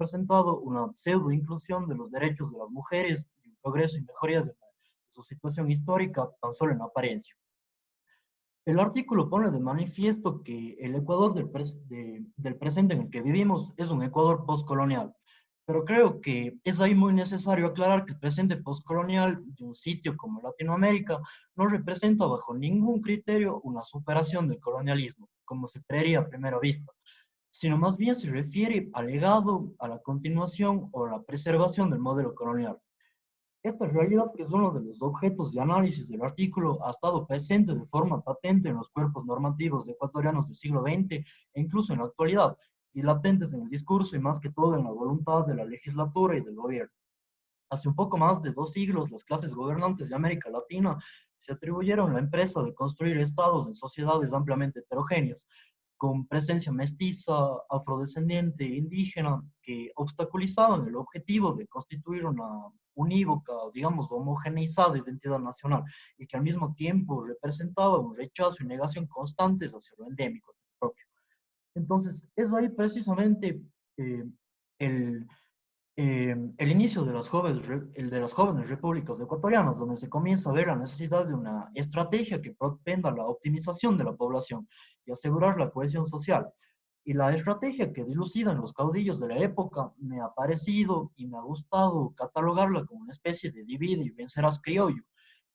representado una pseudo-inclusión de los derechos de las mujeres y un progreso y mejoría de su situación histórica tan solo en apariencia. El artículo pone de manifiesto que el Ecuador del presente en el que vivimos es un Ecuador postcolonial, pero creo que es ahí muy necesario aclarar que el presente postcolonial de un sitio como Latinoamérica no representa bajo ningún criterio una superación del colonialismo, como se creería a primera vista, sino más bien se refiere al legado, a la continuación o la preservación del modelo colonial. Esta realidad, que es uno de los objetos de análisis del artículo, ha estado presente de forma patente en los cuerpos normativos ecuatorianos del siglo XX e incluso en la actualidad, y latentes en el discurso y más que todo en la voluntad de la legislatura y del gobierno. Hace un poco más de 2 siglos, las clases gobernantes de América Latina se atribuyeron la empresa de construir estados en sociedades ampliamente heterogéneas, con presencia mestiza, afrodescendiente, indígena, que obstaculizaban el objetivo de constituir una unívoca, digamos, homogeneizada identidad nacional, y que al mismo tiempo representaba un rechazo y negación constantes hacia lo endémico propio. Entonces, es ahí precisamente eh, el, el inicio de el de las jóvenes repúblicas ecuatorianas, donde se comienza a ver la necesidad de una estrategia que propenda la optimización de la población y asegurar la cohesión social. Y la estrategia que dilucidan los caudillos de la época me ha parecido y me ha gustado catalogarla como una especie de divide y vencerás criollo.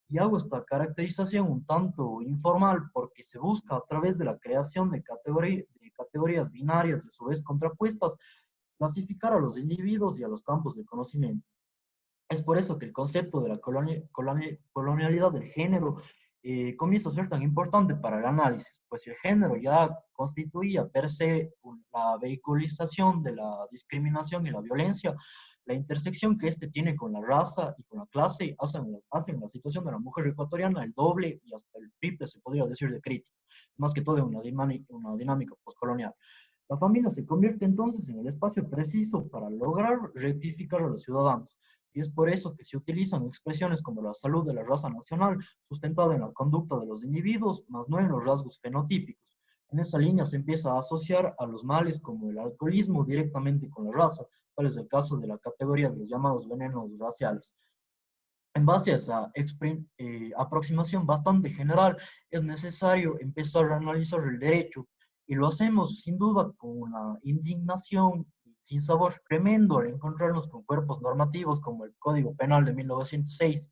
Y hago esta caracterización un tanto informal porque se busca a través de la creación de categorías binarias y a su vez contrapuestas clasificar a los individuos y a los campos de conocimiento. Es por eso que el concepto de la colonialidad del género comienza a ser tan importante para el análisis, pues si el género ya constituía per se la vehiculización de la discriminación y la violencia, la intersección que éste tiene con la raza y con la clase hacen la situación de la mujer ecuatoriana el doble y hasta el triple, se podría decir, de crítica, más que todo en una dinámica postcolonial. La familia se convierte entonces en el espacio preciso para lograr rectificar a los ciudadanos. Y es por eso que se utilizan expresiones como la salud de la raza nacional, sustentada en la conducta de los individuos, más no en los rasgos fenotípicos. En esa línea se empieza a asociar a los males como el alcoholismo directamente con la raza, tal es el caso de la categoría de los llamados venenos raciales. En base a esa aproximación bastante general, es necesario empezar a analizar el derecho, y lo hacemos sin duda con una indignación y sin sabor tremendo al encontrarnos con cuerpos normativos como el Código Penal de 1906.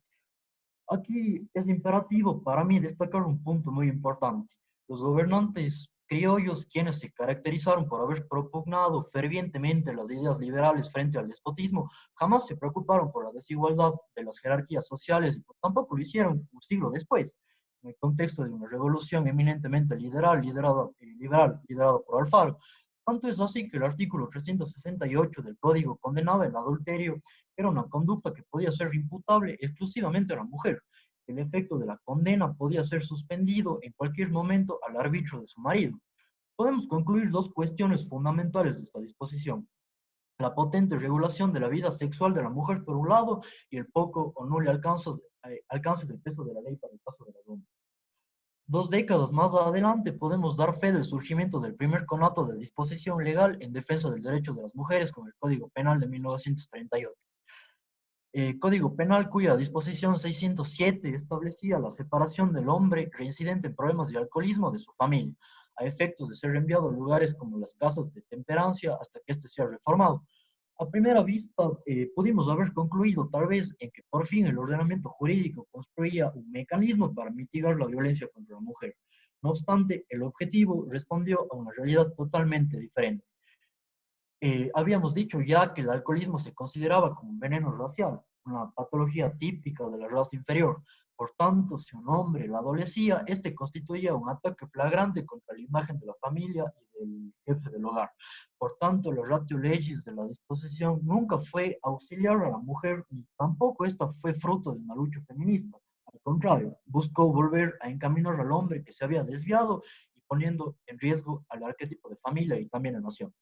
Aquí es imperativo para mí destacar un punto muy importante. Los gobernantes criollos, quienes se caracterizaron por haber propugnado fervientemente las ideas liberales frente al despotismo, jamás se preocuparon por la desigualdad de las jerarquías sociales y tampoco lo hicieron un siglo después, en el contexto de una revolución eminentemente liderada por Alfaro. Tanto es así que el artículo 368 del Código condenaba el adulterio. Era una conducta que podía ser imputable exclusivamente a la mujer. El efecto de la condena podía ser suspendido en cualquier momento al arbitrio de su marido. Podemos concluir dos cuestiones fundamentales de esta disposición: la potente regulación de la vida sexual de la mujer por un lado, y el poco o nulo alcance del peso de la ley para el caso de la doma. 2 décadas más adelante podemos dar fe del surgimiento del primer conato de disposición legal en defensa del derecho de las mujeres con el Código Penal de 1938. Código Penal cuya disposición 607 establecía la separación del hombre reincidente en problemas de alcoholismo de su familia, a efectos de ser enviado a lugares como las casas de temperancia hasta que éste sea reformado. A primera vista, pudimos haber concluido tal vez en que por fin el ordenamiento jurídico construía un mecanismo para mitigar la violencia contra la mujer. No obstante, el objetivo respondió a una realidad totalmente diferente. Habíamos dicho ya que el alcoholismo se consideraba como un veneno racial, una patología típica de la raza inferior. Por tanto, si un hombre la adolecía, este constituía un ataque flagrante contra la imagen de la familia y del jefe del hogar. Por tanto, la ratio legis de la disposición nunca fue auxiliar a la mujer, ni tampoco esta fue fruto de una lucha feminista. Al contrario, buscó volver a encaminar al hombre que se había desviado y poniendo en riesgo al arquetipo de familia y también a nación.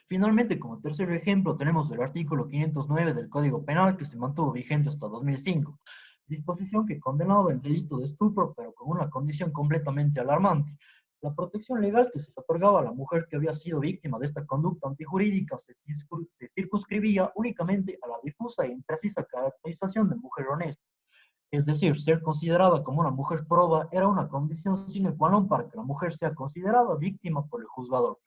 Finalmente, como tercer ejemplo, tenemos el artículo 509 del Código Penal, que se mantuvo vigente hasta 2005, disposición que condenaba el delito de estupro, pero con una condición completamente alarmante. La protección legal que se otorgaba a la mujer que había sido víctima de esta conducta antijurídica se circunscribía únicamente a la difusa e imprecisa caracterización de mujer honesta. Es decir, ser considerada como una mujer proba era una condición sine qua non para que la mujer sea considerada víctima por el juzgador.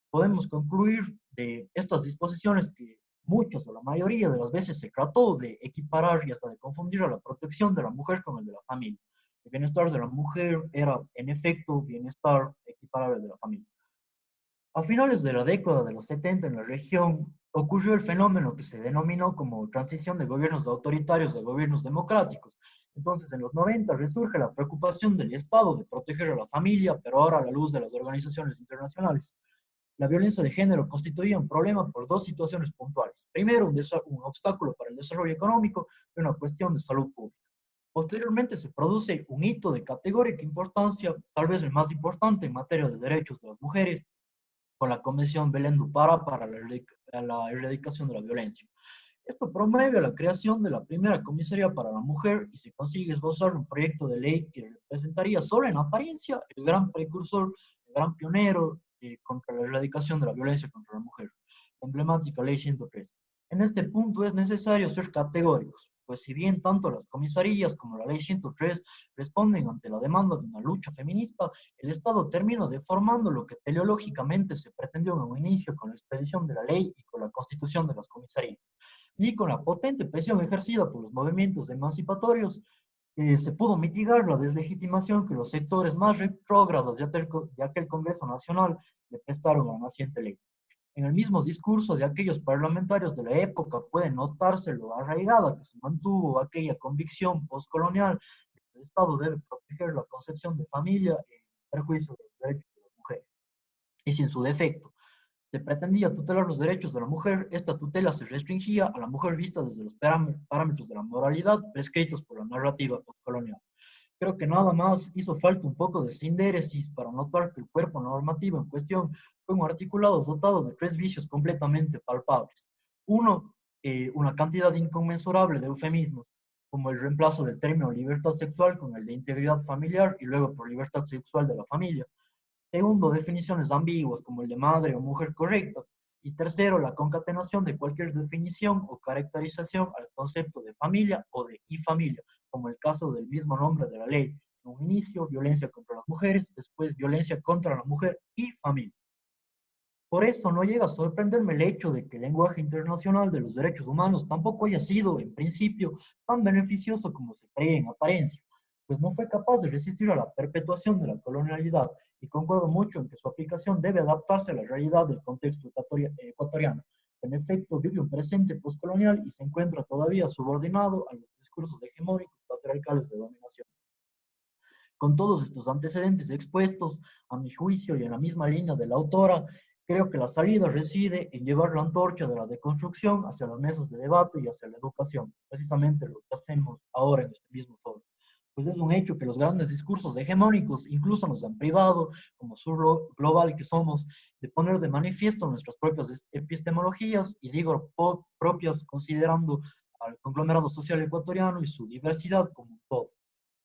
Podemos concluir de estas disposiciones que muchas o la mayoría de las veces se trató de equiparar y hasta de confundir a la protección de la mujer con el de la familia. El bienestar de la mujer era, en efecto, bienestar equiparable al de la familia. A finales de la década de los 70 en la región ocurrió el fenómeno que se denominó como transición de gobiernos autoritarios a gobiernos democráticos. Entonces, en los 90 resurge la preocupación del Estado de proteger a la familia, pero ahora a la luz de las organizaciones internacionales. La violencia de género constituía un problema por dos situaciones puntuales. Primero, un obstáculo para el desarrollo económico y una cuestión de salud pública. Posteriormente se produce un hito de categórica importancia, tal vez el más importante en materia de derechos de las mujeres, con la Convención Belén do Pará para la erradicación de la violencia. Esto promueve la creación de la primera comisaría para la mujer y se consigue esbozar un proyecto de ley que representaría solo en apariencia el gran precursor, el gran pionero contra la erradicación de la violencia contra la mujer, la emblemática Ley 103. En este punto es necesario ser categóricos, pues si bien tanto las comisarías como la Ley 103 responden ante la demanda de una lucha feminista, el Estado termina deformando lo que teleológicamente se pretendió en un inicio con la expedición de la ley y con la constitución de las comisarías y con la potente presión ejercida por los movimientos emancipatorios, se pudo mitigar la deslegitimación que los sectores más retrógrados de aquel Congreso Nacional le prestaron a la naciente ley. En el mismo discurso de aquellos parlamentarios de la época puede notarse lo arraigada que se mantuvo aquella convicción postcolonial de que el Estado debe proteger la concepción de familia en perjuicio de los derechos de las mujeres. Y si en su defecto se pretendía tutelar los derechos de la mujer, esta tutela se restringía a la mujer vista desde los parámetros de la moralidad prescritos por la narrativa postcolonial. Creo que nada más hizo falta un poco de sindéresis para notar que el cuerpo normativo en cuestión fue un articulado dotado de tres vicios completamente palpables. Uno, una cantidad inconmensurable de eufemismos, como el reemplazo del término libertad sexual con el de integridad familiar y luego por libertad sexual de la familia. Segundo, definiciones ambiguas como el de madre o mujer correcta. Y tercero, la concatenación de cualquier definición o caracterización al concepto de familia o de y familia, como el caso del mismo nombre de la ley. En un inicio, violencia contra las mujeres, después violencia contra la mujer y familia. Por eso no llega a sorprenderme el hecho de que el lenguaje internacional de los derechos humanos tampoco haya sido, en principio, tan beneficioso como se cree en apariencia, pues no fue capaz de resistir a la perpetuación de la colonialidad y concuerdo mucho en que su aplicación debe adaptarse a la realidad del contexto ecuatoriano. En efecto, vive un presente postcolonial y se encuentra todavía subordinado a los discursos hegemónicos patriarcales de dominación. Con todos estos antecedentes expuestos, a mi juicio y en la misma línea de la autora, creo que la salida reside en llevar la antorcha de la deconstrucción hacia las mesas de debate y hacia la educación, precisamente lo que hacemos ahora en este mismo foro. Pues es un hecho que los grandes discursos hegemónicos incluso nos han privado, como sur global que somos, de poner de manifiesto nuestras propias epistemologías, y digo propias considerando al conglomerado social ecuatoriano y su diversidad como un todo.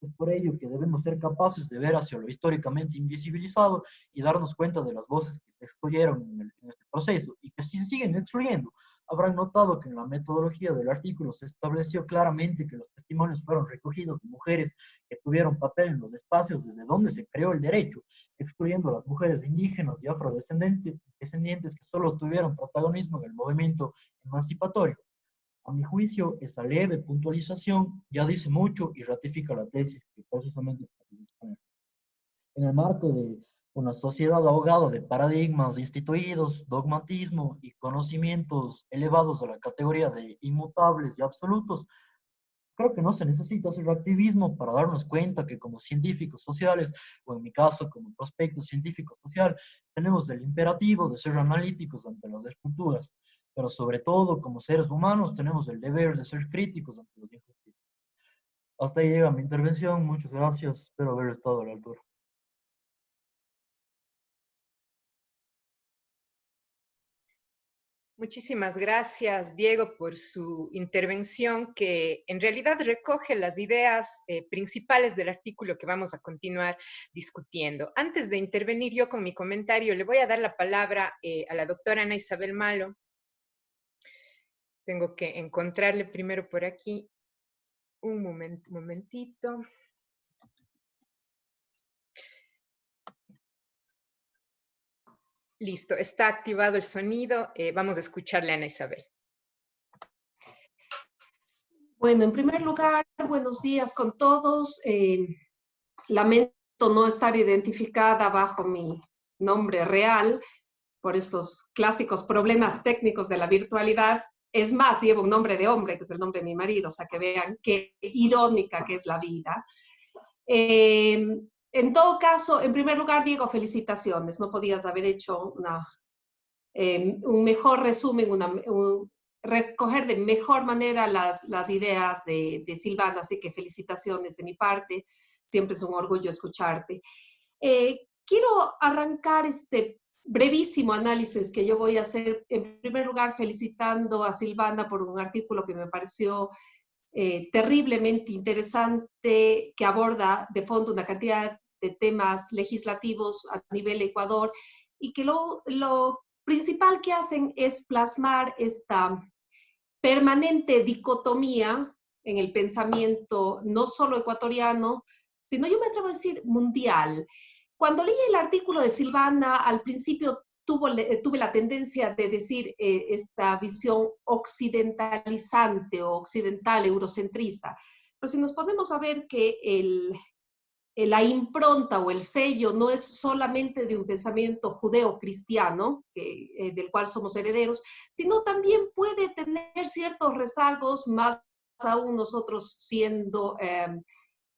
Es por ello que debemos ser capaces de ver hacia lo históricamente invisibilizado y darnos cuenta de las voces que se excluyeron en este proceso y que se siguen excluyendo. Habrán notado que en la metodología del artículo se estableció claramente que los testimonios fueron recogidos de mujeres que tuvieron papel en los espacios desde donde se creó el derecho, excluyendo a las mujeres indígenas y afrodescendientes que solo tuvieron protagonismo en el movimiento emancipatorio. A mi juicio, esa leve puntualización ya dice mucho y ratifica la tesis que precisamente exponer. En el marco de una sociedad ahogada de paradigmas instituidos, dogmatismo y conocimientos elevados a la categoría de inmutables y absolutos, creo que no se necesita hacer activismo para darnos cuenta que como científicos sociales, o en mi caso como prospecto científico social, tenemos el imperativo de ser analíticos ante las estructuras, pero sobre todo como seres humanos tenemos el deber de ser críticos ante las injusticias. Hasta ahí llega mi intervención, muchas gracias, espero haber estado a la altura. Muchísimas gracias, Diego, por su intervención que en realidad recoge las ideas principales del artículo que vamos a continuar discutiendo. Antes de intervenir yo con mi comentario, le voy a dar la palabra a la doctora Ana Isabel Malo. Tengo que encontrarle primero por aquí. Un momentito. Listo, está activado el sonido. Vamos a escucharle a Ana Isabel. Bueno, en primer lugar, buenos días con todos. Lamento no estar identificada bajo mi nombre real por estos clásicos problemas técnicos de la virtualidad. Es más, llevo un nombre de hombre, que es el nombre de mi marido, o sea, que vean qué irónica que es la vida. En todo caso, en primer lugar, Diego, felicitaciones. No podías haber hecho un mejor resumen, recoger de mejor manera las ideas de Silvana, así que felicitaciones de mi parte. Siempre es un orgullo escucharte. Quiero arrancar este brevísimo análisis que yo voy a hacer, en primer lugar felicitando a Silvana por un artículo que me pareció terriblemente interesante, que aborda de fondo una cantidad de temas legislativos a nivel Ecuador y que lo principal que hacen es plasmar esta permanente dicotomía en el pensamiento no solo ecuatoriano, sino yo me atrevo a decir mundial. Cuando leí el artículo de Silvana, al principio tuve la tendencia de decir esta visión occidentalizante o occidental eurocentrista. Pero si nos ponemos a ver que la impronta o el sello no es solamente de un pensamiento judeo-cristiano, del cual somos herederos, sino también puede tener ciertos rezagos, más aún nosotros siendo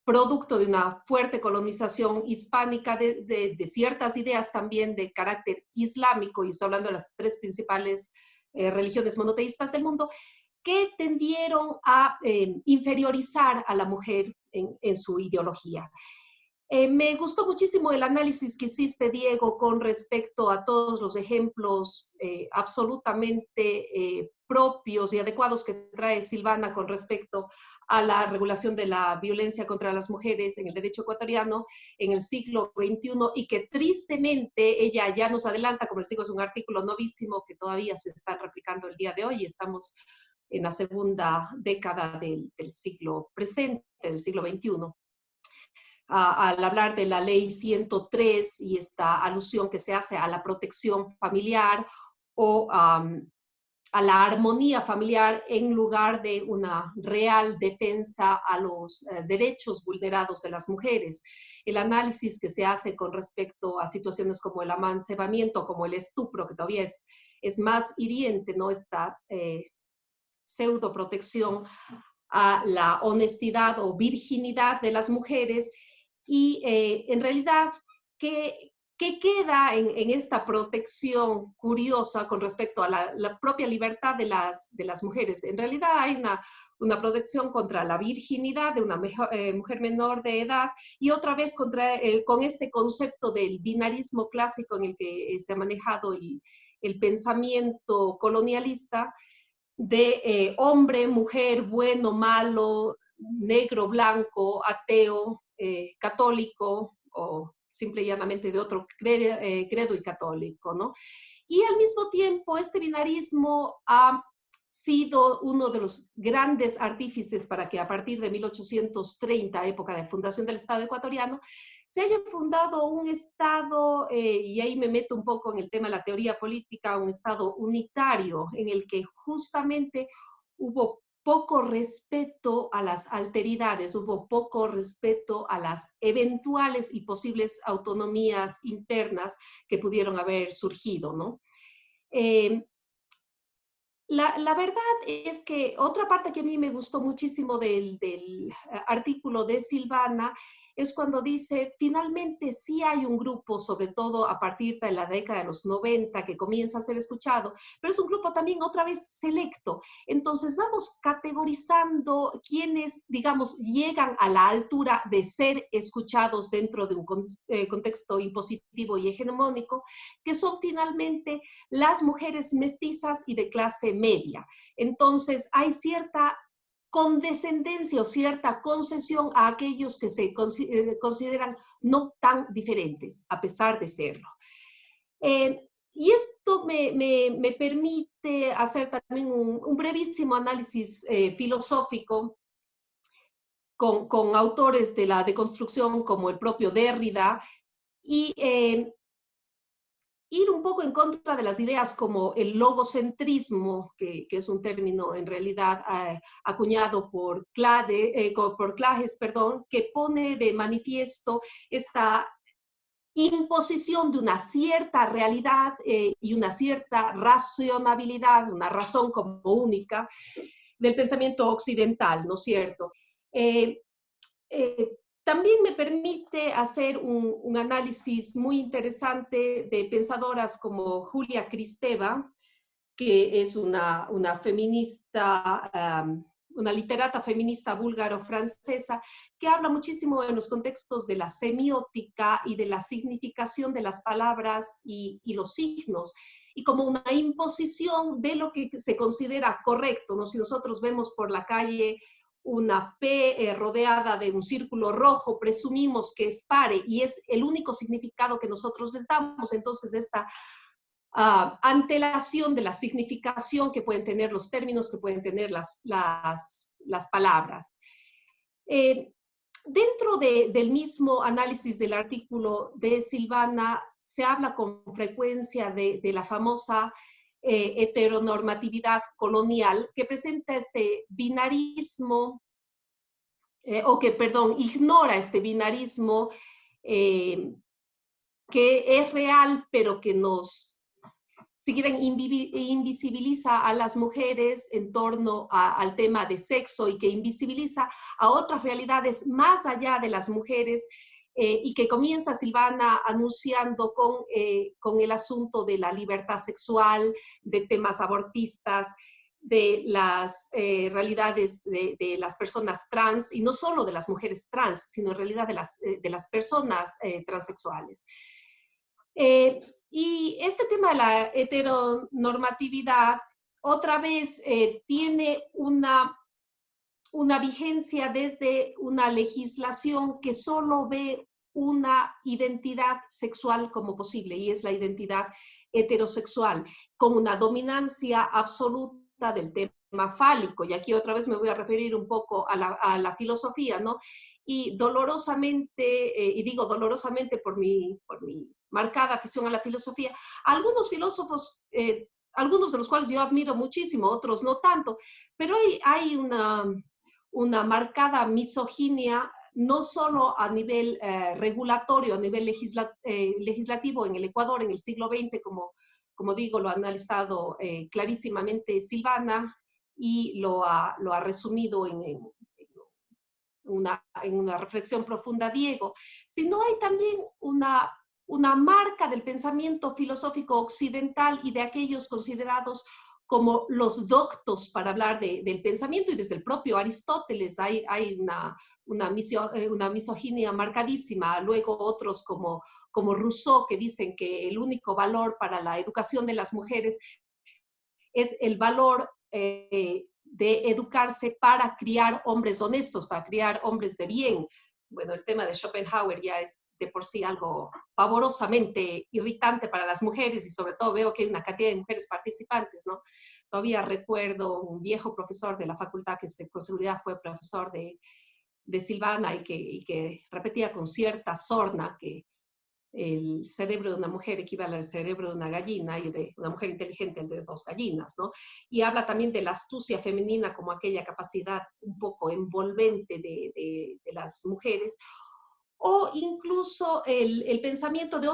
producto de una fuerte colonización hispánica de ciertas ideas también de carácter islámico, y estoy hablando de las tres principales religiones monoteístas del mundo, que tendieron a inferiorizar a la mujer en su ideología. Me gustó muchísimo el análisis que hiciste, Diego, con respecto a todos los ejemplos absolutamente propios y adecuados que trae Silvana con respecto a la regulación de la violencia contra las mujeres en el derecho ecuatoriano en el siglo XXI, y que tristemente ella ya nos adelanta, como les digo, es un artículo novísimo que todavía se está replicando el día de hoy, y estamos en la segunda década del siglo presente, del siglo XXI. Al hablar de la ley 103 y esta alusión que se hace a la protección familiar o a la armonía familiar en lugar de una real defensa a los derechos vulnerados de las mujeres. El análisis que se hace con respecto a situaciones como el amancebamiento, como el estupro, que todavía es más hiriente, ¿no? Esta pseudo protección a la honestidad o virginidad de las mujeres. Y en realidad, ¿qué queda en esta protección curiosa con respecto a la propia libertad de las mujeres? En realidad hay una protección contra la virginidad de una mujer menor de edad, y otra vez con este concepto del binarismo clásico en el que se ha manejado el pensamiento colonialista de hombre, mujer, bueno, malo, negro, blanco, ateo, católico o simple y llanamente de otro credo y católico, ¿no? Y al mismo tiempo este binarismo ha sido uno de los grandes artífices para que a partir de 1830, época de fundación del Estado ecuatoriano, se haya fundado un Estado, y ahí me meto un poco en el tema de la teoría política, un Estado unitario en el que justamente hubo poco respeto a las alteridades, hubo poco respeto a las eventuales y posibles autonomías internas que pudieron haber surgido, ¿no? La verdad es que otra parte que a mí me gustó muchísimo del artículo de Silvana es cuando dice, finalmente sí hay un grupo, sobre todo a partir de la década de los 90, que comienza a ser escuchado, pero es un grupo también otra vez selecto. Entonces vamos categorizando quienes, digamos, llegan a la altura de ser escuchados dentro de un contexto impositivo y hegemónico, que son finalmente las mujeres mestizas y de clase media. Entonces hay cierta condescendencia o cierta concesión a aquellos que se consideran no tan diferentes, a pesar de serlo. Y esto me permite hacer también un brevísimo análisis filosófico con autores de la deconstrucción como el propio Derrida y ir un poco en contra de las ideas como el logocentrismo, que es un término en realidad acuñado por Clages, que pone de manifiesto esta imposición de una cierta realidad y una cierta racionalidad, una razón como única del pensamiento occidental, ¿no es cierto? También me permite hacer un análisis muy interesante de pensadoras como Julia Kristeva, que es una feminista, una literata feminista búlgaro-francesa, que habla muchísimo en los contextos de la semiótica y de la significación de las palabras y los signos, y como una imposición de lo que se considera correcto, ¿no? Si nosotros vemos por la calle una P rodeada de un círculo rojo, presumimos que es pare y es el único significado que nosotros les damos. Entonces, esta antelación de la significación que pueden tener los términos, que pueden tener las palabras. Dentro del mismo análisis del artículo de Silvana, se habla con frecuencia de la famosa heteronormatividad colonial, que presenta este binarismo, ignora este binarismo que es real, pero que nos invisibiliza a las mujeres en torno al tema de sexo y que invisibiliza a otras realidades más allá de las mujeres, y que comienza Silvana anunciando con el asunto de la libertad sexual, de temas abortistas, de las realidades de las personas trans, y no solo de las mujeres trans, sino en realidad de las personas transexuales. Y este tema de la heteronormatividad, otra vez, tiene una vigencia desde una legislación que solo ve una identidad sexual como posible, y es la identidad heterosexual, con una dominancia absoluta del tema fálico. Y aquí otra vez me voy a referir un poco a la filosofía, ¿no? Y dolorosamente, y digo dolorosamente por mi marcada afición a la filosofía, algunos filósofos, algunos de los cuales yo admiro muchísimo, otros no tanto, pero hay una marcada misoginia, no solo a nivel regulatorio, a nivel legislativo en el Ecuador en el siglo XX, como digo, lo ha analizado clarísimamente Silvana y lo ha resumido en una reflexión profunda Diego, sino hay también una marca del pensamiento filosófico occidental y de aquellos considerados como los doctos para hablar del pensamiento, y desde el propio Aristóteles hay una misoginia marcadísima. Luego otros como Rousseau, que dicen que el único valor para la educación de las mujeres es el valor de educarse para criar hombres honestos, para criar hombres de bien. Bueno, el tema de Schopenhauer ya es de por sí algo pavorosamente irritante para las mujeres, y sobre todo veo que hay una cantidad de mujeres participantes, ¿no? Todavía recuerdo un viejo profesor de la facultad que con seguridad fue profesor de Silvana y que repetía con cierta sorna que el cerebro de una mujer equivale al cerebro de una gallina, y de una mujer inteligente el de dos gallinas, ¿no? Y habla también de la astucia femenina como aquella capacidad un poco envolvente de las mujeres, o incluso el pensamiento de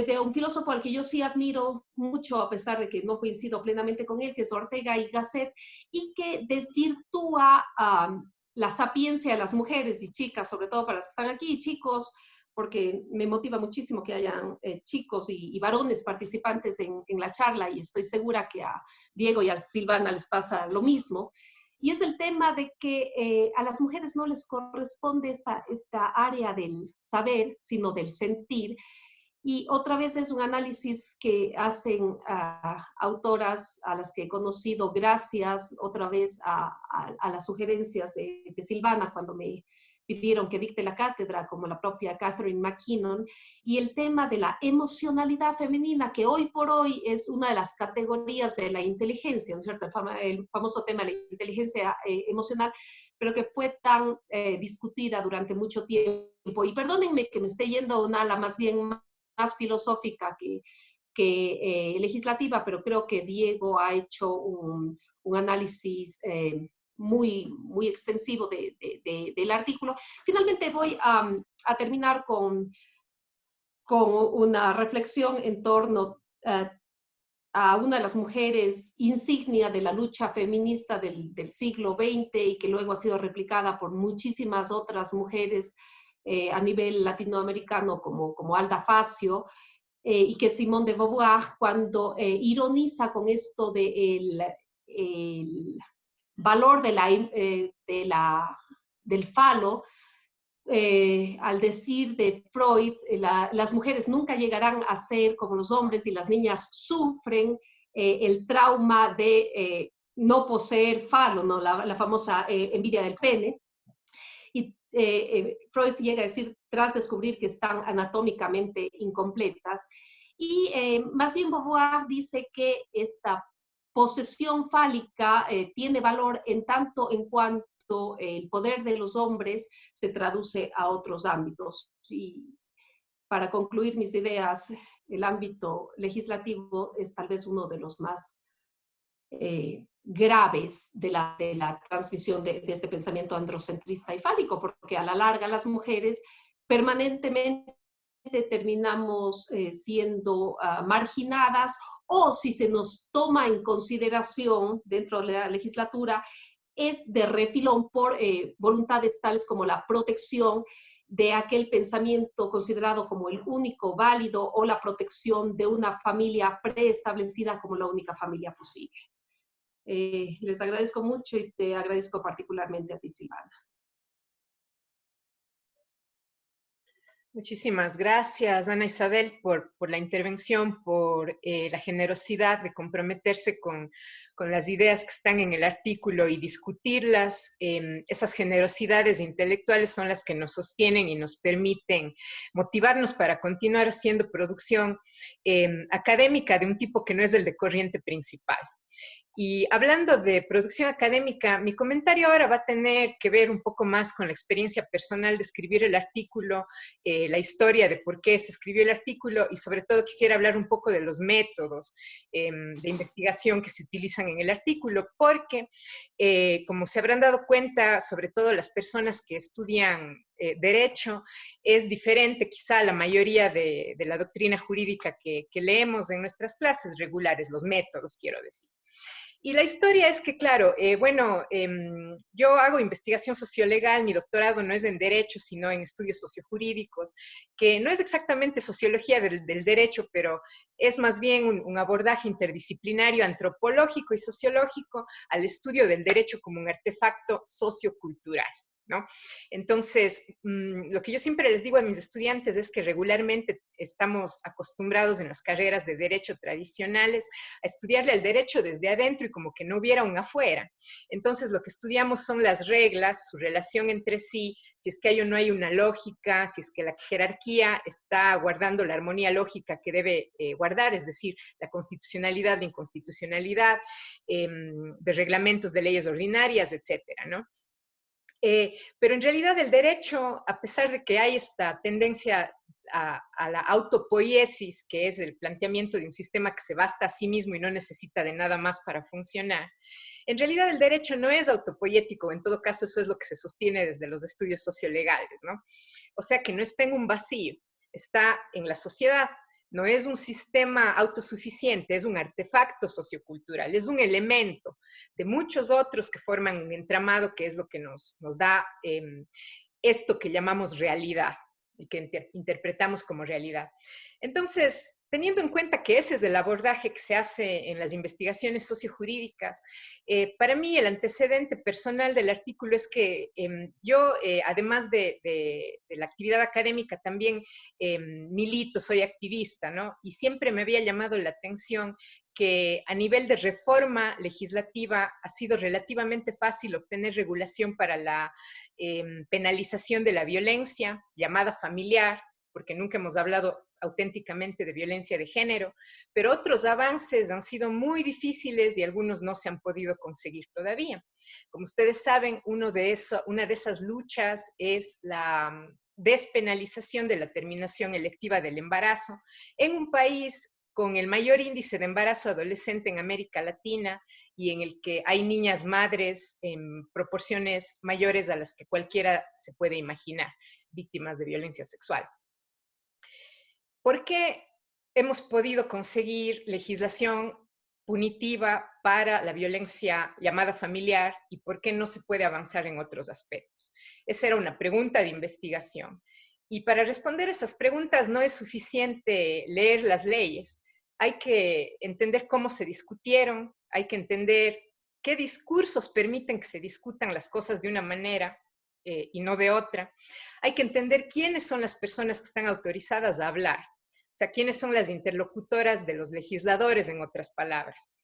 de un filósofo al que yo sí admiro mucho, a pesar de que no coincido plenamente con él, que es Ortega y Gasset, y que desvirtúa la sapiencia de las mujeres y chicas, sobre todo para las que están aquí, chicos, porque me motiva muchísimo que hayan chicos y varones participantes en la charla, y estoy segura que a Diego y a Silvana les pasa lo mismo. Y es el tema de que a las mujeres no les corresponde esta área del saber, sino del sentir. Y otra vez es un análisis que hacen autoras a las que he conocido gracias otra vez a las sugerencias de Silvana cuando me pidieron que dicte la cátedra, como la propia Catherine McKinnon, y el tema de la emocionalidad femenina, que hoy por hoy es una de las categorías de la inteligencia, ¿no es cierto? El famoso tema de la inteligencia emocional, pero que fue tan discutida durante mucho tiempo. Y perdónenme que me esté yendo a una ala más bien más filosófica que legislativa, pero creo que Diego ha hecho un análisis muy extensivo del artículo. Finalmente voy a terminar con una reflexión en torno a una de las mujeres insignia de la lucha feminista del siglo XX y que luego ha sido replicada por muchísimas otras mujeres a nivel latinoamericano como Alda Facio, y que Simone de Beauvoir, cuando ironiza con esto del valor del falo, al decir de Freud, las mujeres nunca llegarán a ser como los hombres y las niñas sufren el trauma de no poseer falo, ¿no? La famosa envidia del pene. Y Freud llega a decir, tras descubrir que están anatómicamente incompletas. Y más bien Beauvoir dice que esta posesión fálica tiene valor en tanto en cuanto el poder de los hombres se traduce a otros ámbitos. Y para concluir mis ideas, el ámbito legislativo es tal vez uno de los más graves de la transmisión de este pensamiento androcentrista y fálico, porque a la larga las mujeres permanentemente terminamos siendo marginadas, o si se nos toma en consideración dentro de la legislatura, es de refilón por voluntades tales como la protección de aquel pensamiento considerado como el único válido, o la protección de una familia preestablecida como la única familia posible. Les agradezco mucho y te agradezco particularmente a ti, Silvana. Muchísimas gracias, Ana Isabel, por la intervención, por la generosidad de comprometerse con las ideas que están en el artículo y discutirlas. Esas generosidades intelectuales son las que nos sostienen y nos permiten motivarnos para continuar haciendo producción académica de un tipo que no es el de corriente principal. Y hablando de producción académica, mi comentario ahora va a tener que ver un poco más con la experiencia personal de escribir el artículo, la historia de por qué se escribió el artículo, y sobre todo quisiera hablar un poco de los métodos de investigación que se utilizan en el artículo, porque como se habrán dado cuenta, sobre todo las personas que estudian derecho, es diferente quizá a la mayoría de la doctrina jurídica que leemos en nuestras clases regulares, los métodos, quiero decir. Y la historia es que, claro, yo hago investigación sociolegal, mi doctorado no es en derecho, sino en estudios sociojurídicos, que no es exactamente sociología del derecho, pero es más bien un abordaje interdisciplinario, antropológico y sociológico al estudio del derecho como un artefacto sociocultural, ¿no? Entonces, lo que yo siempre les digo a mis estudiantes es que regularmente estamos acostumbrados en las carreras de derecho tradicionales a estudiarle al derecho desde adentro y como que no hubiera un afuera. Entonces, lo que estudiamos son las reglas, su relación entre sí, si es que hay o no hay una lógica, si es que la jerarquía está guardando la armonía lógica que debe guardar, es decir, la constitucionalidad, la inconstitucionalidad, de reglamentos de leyes ordinarias, etcétera, ¿no? Pero en realidad el derecho, a pesar de que hay esta tendencia a la autopoiesis, que es el planteamiento de un sistema que se basta a sí mismo y no necesita de nada más para funcionar, en realidad el derecho no es autopoiético, en todo caso eso es lo que se sostiene desde los estudios sociolegales, ¿no? O sea que no está en un vacío, está en la sociedad, no es un sistema autosuficiente, es un artefacto sociocultural, es un elemento de muchos otros que forman un entramado que es lo que nos da esto que llamamos realidad y que interpretamos como realidad. Entonces, teniendo en cuenta que ese es el abordaje que se hace en las investigaciones sociojurídicas, para mí el antecedente personal del artículo es que yo, además de la actividad académica, también milito, soy activista, ¿no? Y siempre me había llamado la atención que a nivel de reforma legislativa ha sido relativamente fácil obtener regulación para la penalización de la violencia llamada familiar, porque nunca hemos hablado auténticamente de violencia de género, pero otros avances han sido muy difíciles y algunos no se han podido conseguir todavía. Como ustedes saben, una de esas luchas es la despenalización de la terminación electiva del embarazo en un país con el mayor índice de embarazo adolescente en América Latina y en el que hay niñas madres en proporciones mayores a las que cualquiera se puede imaginar, víctimas de violencia sexual. ¿Por qué hemos podido conseguir legislación punitiva para la violencia llamada familiar y por qué no se puede avanzar en otros aspectos? Esa era una pregunta de investigación. Y para responder estas preguntas no es suficiente leer las leyes, hay que entender cómo se discutieron, hay que entender qué discursos permiten que se discutan las cosas de una manera y no de otra. Hay que entender quiénes son las personas que están autorizadas a hablar, o sea, quiénes son las interlocutoras de los legisladores, en otras palabras,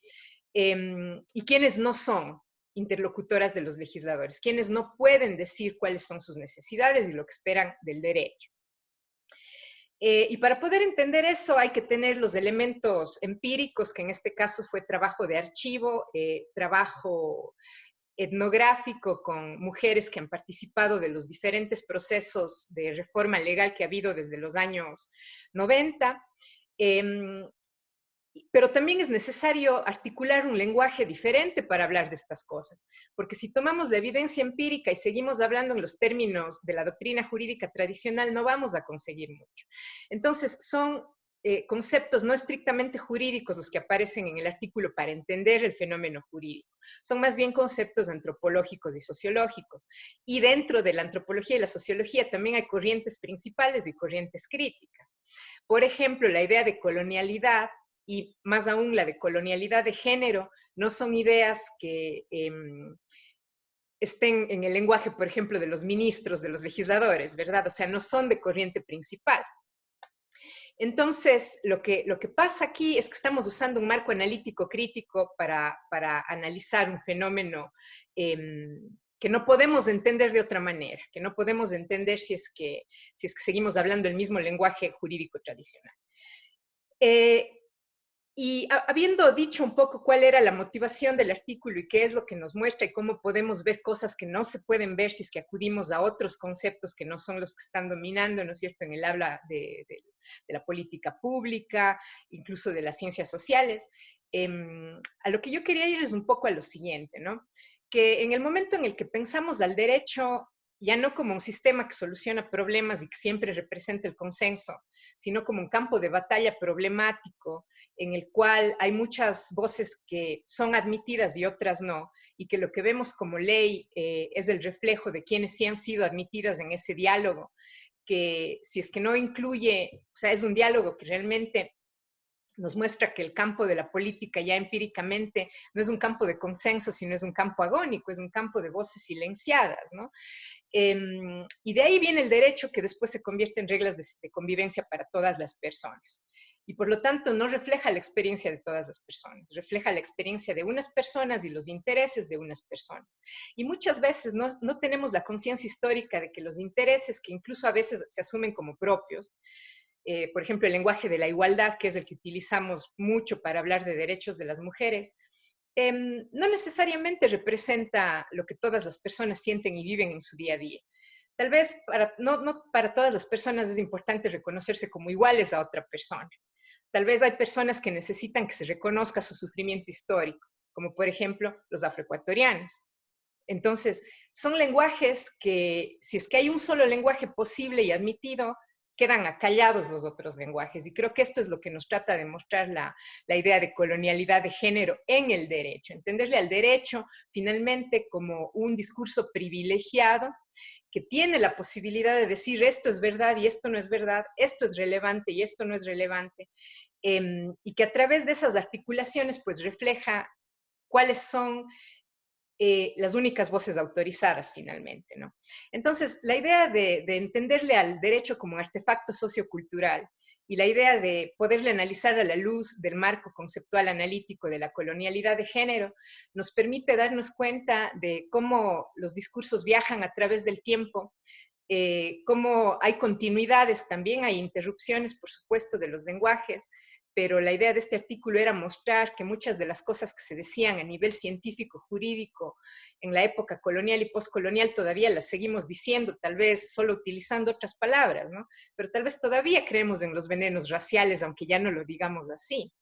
y quiénes no son interlocutoras de los legisladores, quienes no pueden decir cuáles son sus necesidades y lo que esperan del derecho. Y para poder entender eso hay que tener los elementos empíricos, que en este caso fue trabajo de archivo, trabajo etnográfico con mujeres que han participado de los diferentes procesos de reforma legal que ha habido desde los años 90. Pero también es necesario articular un lenguaje diferente para hablar de estas cosas, porque si tomamos la evidencia empírica y seguimos hablando en los términos de la doctrina jurídica tradicional, no vamos a conseguir mucho. Entonces, son conceptos no estrictamente jurídicos los que aparecen en el artículo para entender el fenómeno jurídico. Son más bien conceptos antropológicos y sociológicos. Y dentro de la antropología y la sociología también hay corrientes principales y corrientes críticas. Por ejemplo, la idea de colonialidad y más aún la de colonialidad de género, no son ideas que estén en el lenguaje, por ejemplo, de los ministros, de los legisladores, ¿verdad? O sea, no son de corriente principal. Entonces, lo que pasa aquí es que estamos usando un marco analítico crítico para analizar un fenómeno que no podemos entender de otra manera, que no podemos entender si es que seguimos hablando el mismo lenguaje jurídico tradicional. Y habiendo dicho un poco cuál era la motivación del artículo y qué es lo que nos muestra y cómo podemos ver cosas que no se pueden ver si es que acudimos a otros conceptos que no son los que están dominando, ¿no es cierto?, en el habla de la política pública, incluso de las ciencias sociales, a lo que yo quería ir es un poco a lo siguiente, ¿no? Que en el momento en el que pensamos al derecho ya no como un sistema que soluciona problemas y que siempre representa el consenso, sino como un campo de batalla problemático en el cual hay muchas voces que son admitidas y otras no, y que lo que vemos como ley es el reflejo de quienes sí han sido admitidas en ese diálogo, que si es que no incluye, o sea, es un diálogo que realmente nos muestra que el campo de la política ya empíricamente no es un campo de consenso, sino es un campo agónico, es un campo de voces silenciadas, ¿no? Y de ahí viene el derecho que después se convierte en reglas de convivencia para todas las personas. Y por lo tanto no refleja la experiencia de todas las personas, refleja la experiencia de unas personas y los intereses de unas personas. Y muchas veces no tenemos la conciencia histórica de que los intereses, que incluso a veces se asumen como propios, por ejemplo, el lenguaje de la igualdad, que es el que utilizamos mucho para hablar de derechos de las mujeres, no necesariamente representa lo que todas las personas sienten y viven en su día a día. Tal vez no para todas las personas es importante reconocerse como iguales a otra persona. Tal vez hay personas que necesitan que se reconozca su sufrimiento histórico, como por ejemplo los afroecuatorianos. Entonces, son lenguajes que, si es que hay un solo lenguaje posible y admitido, quedan acallados los otros lenguajes. Y creo que esto es lo que nos trata de mostrar la idea de colonialidad de género en el derecho. Entenderle al derecho finalmente como un discurso privilegiado que tiene la posibilidad de decir esto es verdad y esto no es verdad, esto es relevante y esto no es relevante, y que a través de esas articulaciones pues refleja cuáles son las únicas voces autorizadas finalmente, ¿no? Entonces, la idea de entenderle al derecho como un artefacto sociocultural y la idea de poderle analizar a la luz del marco conceptual analítico de la colonialidad de género nos permite darnos cuenta de cómo los discursos viajan a través del tiempo, cómo hay continuidades, también hay interrupciones, por supuesto, de los lenguajes, pero la idea de este artículo era mostrar que muchas de las cosas que se decían a nivel científico, jurídico, en la época colonial y postcolonial todavía las seguimos diciendo, tal vez solo utilizando otras palabras, ¿no? Pero tal vez todavía creemos en los venenos raciales, aunque ya no lo digamos así.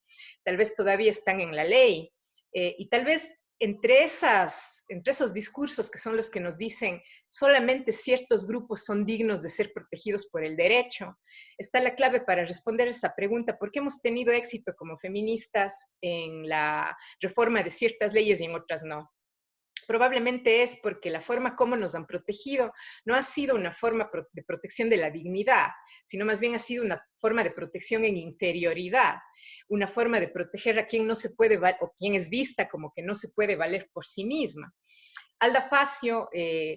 Tal vez todavía están en la ley. Y tal vez entre esos discursos que son los que nos dicen solamente ciertos grupos son dignos de ser protegidos por el derecho, está la clave para responder esa pregunta: ¿por qué hemos tenido éxito como feministas en la reforma de ciertas leyes y en otras no? Probablemente es porque la forma como nos han protegido no ha sido una forma de protección de la dignidad, sino más bien ha sido una forma de protección en inferioridad, una forma de proteger a quien no se puede, o quien es vista como que no se puede valer por sí misma. Alda Facio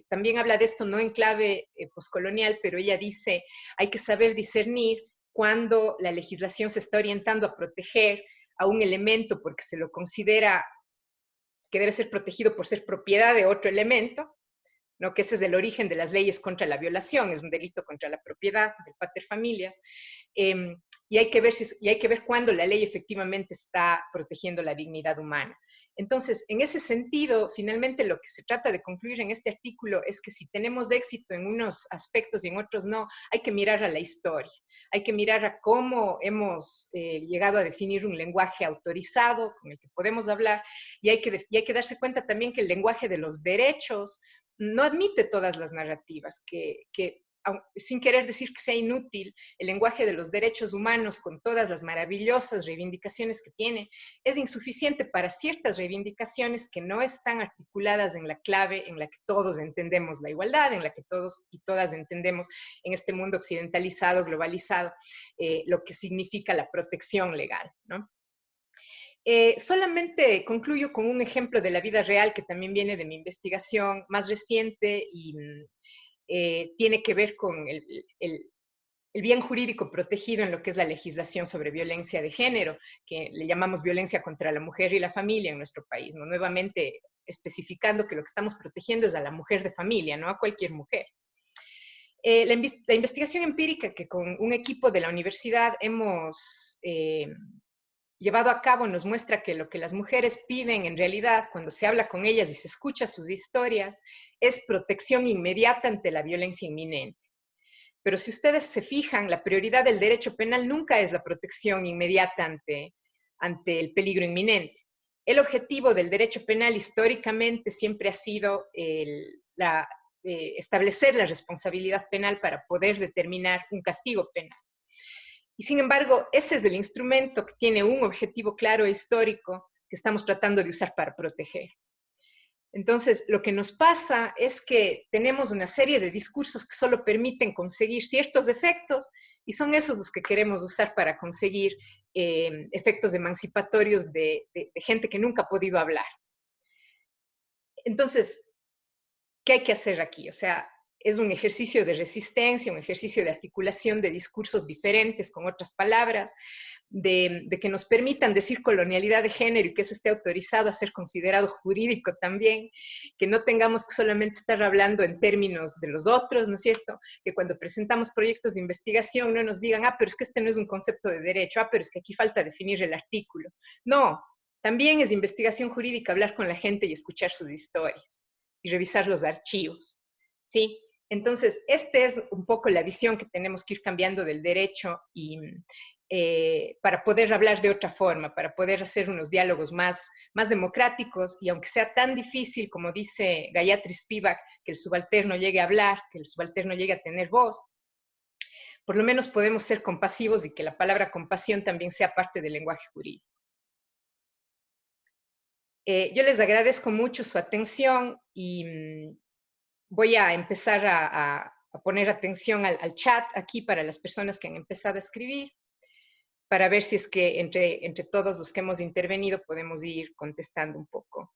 también habla de esto, no en clave poscolonial, pero ella dice, hay que saber discernir cuando la legislación se está orientando a proteger a un elemento porque se lo considera que debe ser protegido por ser propiedad de otro elemento, ¿no? Que ese es el origen de las leyes contra la violación, es un delito contra la propiedad del pater familias, y hay que ver cuándo la ley efectivamente está protegiendo la dignidad humana. Entonces, en ese sentido, finalmente lo que se trata de concluir en este artículo es que si tenemos éxito en unos aspectos y en otros no, hay que mirar a la historia, hay que mirar a cómo hemos llegado a definir un lenguaje autorizado con el que podemos hablar, y hay que darse cuenta también que el lenguaje de los derechos no admite todas las narrativas, que sin querer decir que sea inútil, el lenguaje de los derechos humanos con todas las maravillosas reivindicaciones que tiene, es insuficiente para ciertas reivindicaciones que no están articuladas en la clave en la que todos entendemos la igualdad, en la que todos y todas entendemos en este mundo occidentalizado, globalizado, lo que significa la protección legal, ¿no? Solamente concluyo con un ejemplo de la vida real que también viene de mi investigación más reciente y tiene que ver con el bien jurídico protegido en lo que es la legislación sobre violencia de género, que le llamamos violencia contra la mujer y la familia en nuestro país, ¿no? Nuevamente especificando que lo que estamos protegiendo es a la mujer de familia, no a cualquier mujer. La investigación empírica que con un equipo de la universidad hemos llevado a cabo nos muestra que lo que las mujeres piden en realidad cuando se habla con ellas y se escucha sus historias es protección inmediata ante la violencia inminente. Pero si ustedes se fijan, la prioridad del derecho penal nunca es la protección inmediata ante el peligro inminente. El objetivo del derecho penal históricamente siempre ha sido establecer la responsabilidad penal para poder determinar un castigo penal. Y sin embargo, ese es el instrumento que tiene un objetivo claro e histórico que estamos tratando de usar para proteger. Entonces, lo que nos pasa es que tenemos una serie de discursos que solo permiten conseguir ciertos efectos y son esos los que queremos usar para conseguir efectos emancipatorios de gente que nunca ha podido hablar. Entonces, ¿qué hay que hacer aquí? O sea, es un ejercicio de resistencia, un ejercicio de articulación de discursos diferentes, con otras palabras, de que nos permitan decir colonialidad de género y que eso esté autorizado a ser considerado jurídico también, que no tengamos que solamente estar hablando en términos de los otros, ¿no es cierto? Que cuando presentamos proyectos de investigación no nos digan, pero es que este no es un concepto de derecho, pero es que aquí falta definir el artículo. No, también es investigación jurídica hablar con la gente y escuchar sus historias y revisar los archivos, ¿sí? Entonces, esta es un poco la visión que tenemos que ir cambiando del derecho y para poder hablar de otra forma, para poder hacer unos diálogos más democráticos y aunque sea tan difícil, como dice Gayatri Spivak, que el subalterno llegue a hablar, que el subalterno llegue a tener voz, por lo menos podemos ser compasivos y que la palabra compasión también sea parte del lenguaje jurídico. Yo les agradezco mucho su atención y voy a empezar a poner atención al chat aquí para las personas que han empezado a escribir, para ver si es que entre todos los que hemos intervenido podemos ir contestando un poco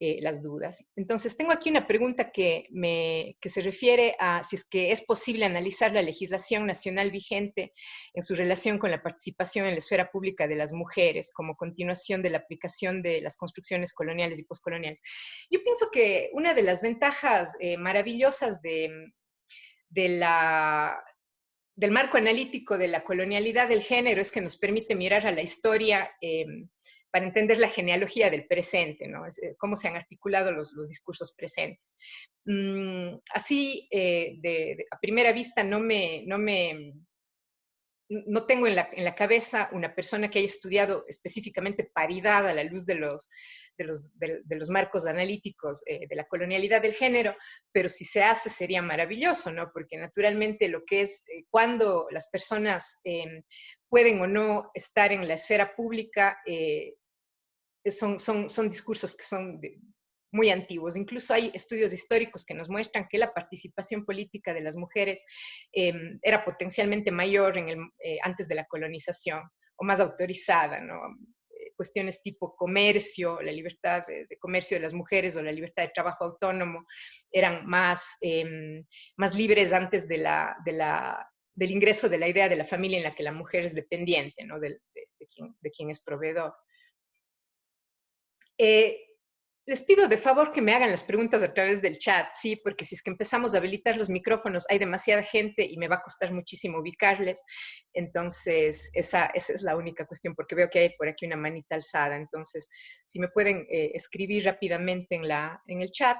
las dudas. Entonces, tengo aquí una pregunta que se refiere a si es que es posible analizar la legislación nacional vigente en su relación con la participación en la esfera pública de las mujeres como continuación de la aplicación de las construcciones coloniales y postcoloniales. Yo pienso que una de las ventajas maravillosas del marco analítico de la colonialidad del género es que nos permite mirar a la historia para entender la genealogía del presente, ¿no? Cómo se han articulado los discursos presentes. Así, a primera vista, no tengo en la cabeza una persona que haya estudiado específicamente paridad a la luz de los marcos analíticos de la colonialidad del género, pero si se hace sería maravilloso, ¿no? Porque naturalmente lo que es cuando las personas pueden o no estar en la esfera pública son discursos que son muy antiguos. Incluso hay estudios históricos que nos muestran que la participación política de las mujeres era potencialmente mayor antes de la colonización o más autorizada, ¿no? Cuestiones tipo comercio, la libertad de comercio de las mujeres o la libertad de trabajo autónomo eran más libres antes del ingreso de la idea de la familia en la que la mujer es dependiente, ¿no? de quien es proveedor. Les pido de favor que me hagan las preguntas a través del chat, ¿sí? Porque si es que empezamos a habilitar los micrófonos, hay demasiada gente y me va a costar muchísimo ubicarles. Entonces, esa es la única cuestión, porque veo que hay por aquí una manita alzada. Entonces, si me pueden escribir rápidamente en el chat,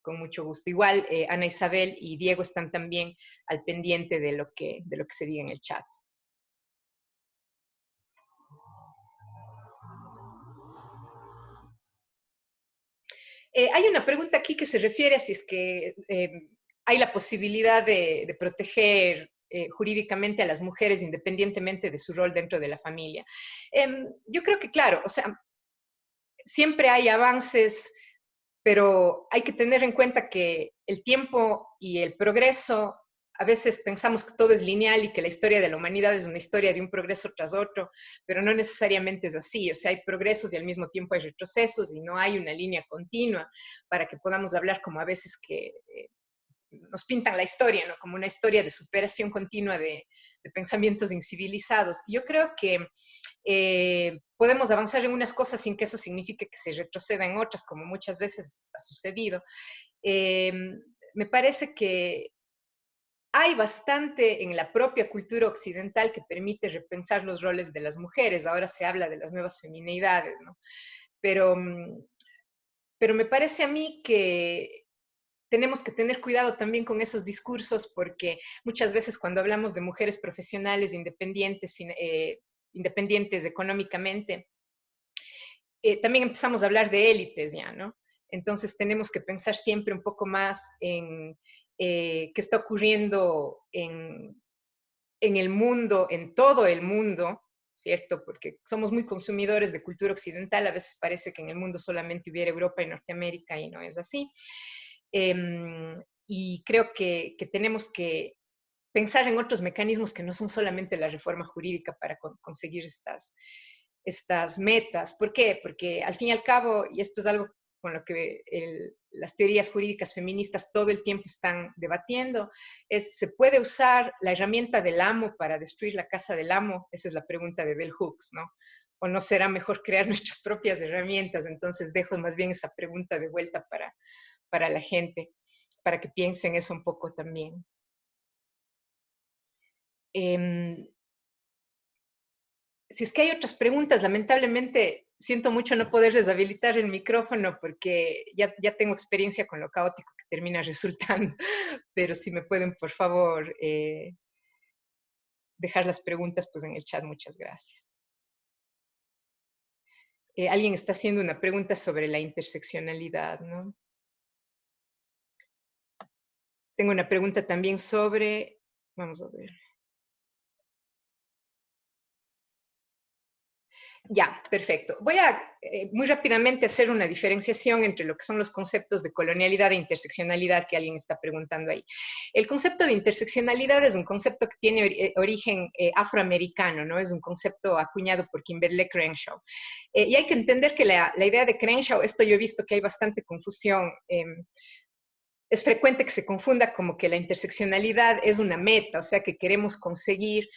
con mucho gusto. Igual, Ana Isabel y Diego están también al pendiente de lo que se diga en el chat. Hay una pregunta aquí que se refiere a si es que hay la posibilidad de proteger jurídicamente a las mujeres independientemente de su rol dentro de la familia. Yo creo que, claro, o sea, siempre hay avances, pero hay que tener en cuenta que el tiempo y el progreso, a veces pensamos que todo es lineal y que la historia de la humanidad es una historia de un progreso tras otro, pero no necesariamente es así. O sea, hay progresos y al mismo tiempo hay retrocesos y no hay una línea continua para que podamos hablar como a veces que nos pintan la historia, ¿no? Como una historia de superación continua de pensamientos incivilizados. Yo creo que podemos avanzar en unas cosas sin que eso signifique que se retroceda en otras, como muchas veces ha sucedido. Me parece que hay bastante en la propia cultura occidental que permite repensar los roles de las mujeres. Ahora se habla de las nuevas feminidades, ¿no? Pero me parece a mí que tenemos que tener cuidado también con esos discursos porque muchas veces cuando hablamos de mujeres profesionales independientes económicamente, también empezamos a hablar de élites ya, ¿no? Entonces tenemos que pensar siempre un poco más en qué está ocurriendo en el mundo, en todo el mundo, ¿cierto? Porque somos muy consumidores de cultura occidental, a veces parece que en el mundo solamente hubiera Europa y Norteamérica y no es así. Y creo que tenemos que pensar en otros mecanismos que no son solamente la reforma jurídica para conseguir estas metas. ¿Por qué? Porque al fin y al cabo, y esto es algo con lo que las teorías jurídicas feministas todo el tiempo están debatiendo, ¿se puede usar la herramienta del amo para destruir la casa del amo? Esa es la pregunta de Bell Hooks, ¿no? ¿O no será mejor crear nuestras propias herramientas? Entonces dejo más bien esa pregunta de vuelta para la gente, para que piensen eso un poco también. Si es que hay otras preguntas, lamentablemente siento mucho no poderles habilitar el micrófono porque ya tengo experiencia con lo caótico que termina resultando, pero si me pueden, por favor, dejar las preguntas pues en el chat, muchas gracias. Alguien está haciendo una pregunta sobre la interseccionalidad, ¿no? Tengo una pregunta también sobre, vamos a ver. Ya, perfecto. Voy a muy rápidamente hacer una diferenciación entre lo que son los conceptos de colonialidad e interseccionalidad que alguien está preguntando ahí. El concepto de interseccionalidad es un concepto que tiene origen afroamericano, ¿no? Es un concepto acuñado por Kimberlé Crenshaw. Y hay que entender que la idea de Crenshaw, esto yo he visto que hay bastante confusión. Es frecuente que se confunda como que la interseccionalidad es una meta, o sea, que queremos conseguir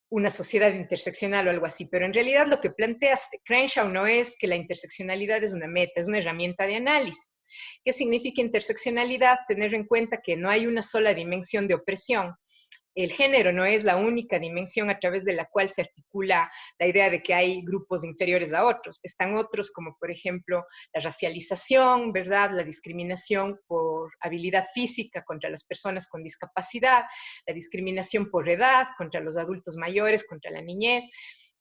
una sociedad interseccional o algo así, pero en realidad lo que plantea Crenshaw no es que la interseccionalidad es una meta, es una herramienta de análisis. ¿Qué significa interseccionalidad? Tener en cuenta que no hay una sola dimensión de opresión. El género no es la única dimensión a través de la cual se articula la idea de que hay grupos inferiores a otros. Están otros como, por ejemplo, la racialización, ¿verdad? La discriminación por habilidad física contra las personas con discapacidad, la discriminación por edad contra los adultos mayores, contra la niñez.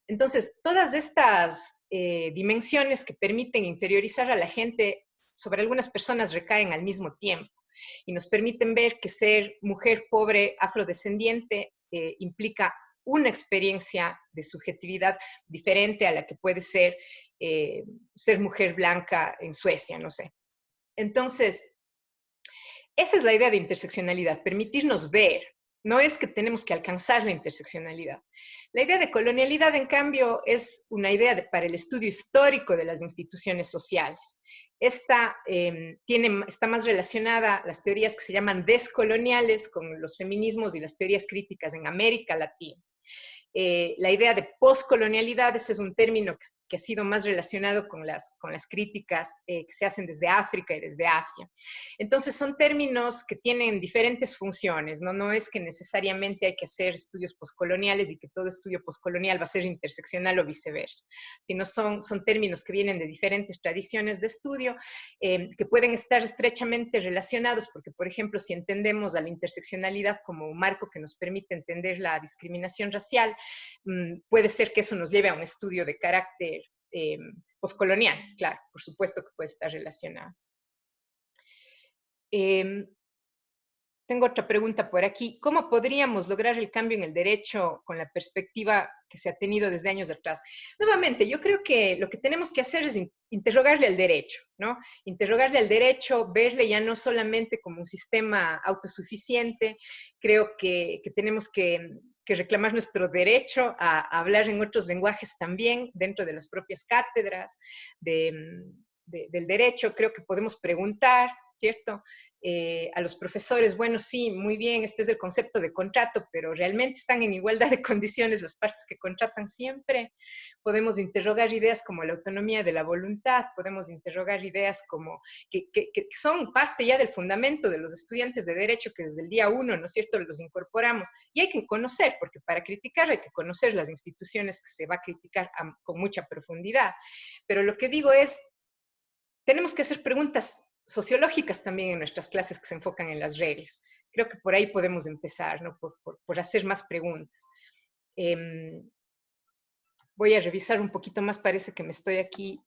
Entonces, todas estas dimensiones que permiten inferiorizar a la gente sobre algunas personas recaen al mismo tiempo y nos permiten ver que ser mujer pobre afrodescendiente implica una experiencia de subjetividad diferente a la que puede ser ser mujer blanca en Suecia, no sé. Entonces, esa es la idea de interseccionalidad, permitirnos ver. No es que tenemos que alcanzar la interseccionalidad. La idea de colonialidad, en cambio, es una idea para el estudio histórico de las instituciones sociales. Esta está más relacionada a las teorías que se llaman descoloniales con los feminismos y las teorías críticas en América Latina. La idea de poscolonialidad, ese es un término que ha sido más relacionado con las críticas que se hacen desde África y desde Asia. Entonces son términos que tienen diferentes funciones, ¿no? No es que necesariamente hay que hacer estudios poscoloniales y que todo estudio poscolonial va a ser interseccional o viceversa, sino son términos que vienen de diferentes tradiciones de estudio que pueden estar estrechamente relacionados porque, por ejemplo, si entendemos a la interseccionalidad como un marco que nos permite entender la discriminación racial, puede ser que eso nos lleve a un estudio de carácter poscolonial, claro, por supuesto que puede estar relacionado. Tengo otra pregunta por aquí. ¿Cómo podríamos lograr el cambio en el derecho con la perspectiva que se ha tenido desde años atrás? Nuevamente, yo creo que lo que tenemos que hacer es interrogarle al derecho, ¿no? Interrogarle al derecho, verle ya no solamente como un sistema autosuficiente. Creo que tenemos que reclamar nuestro derecho a hablar en otros lenguajes también dentro de las propias cátedras del derecho. Creo que podemos preguntar, ¿cierto? A los profesores, bueno, sí, muy bien, este es el concepto de contrato, pero ¿realmente están en igualdad de condiciones las partes que contratan siempre? Podemos interrogar ideas como la autonomía de la voluntad, podemos interrogar ideas como que son parte ya del fundamento de los estudiantes de derecho que desde el día 1, ¿no es cierto?, los incorporamos. Y hay que conocer, porque para criticar hay que conocer las instituciones que se va a criticar con mucha profundidad. Pero lo que digo es, tenemos que hacer preguntas sociológicas también en nuestras clases que se enfocan en las reglas. Creo que por ahí podemos empezar, ¿no? Por hacer más preguntas. Voy a revisar un poquito más, parece que me estoy aquí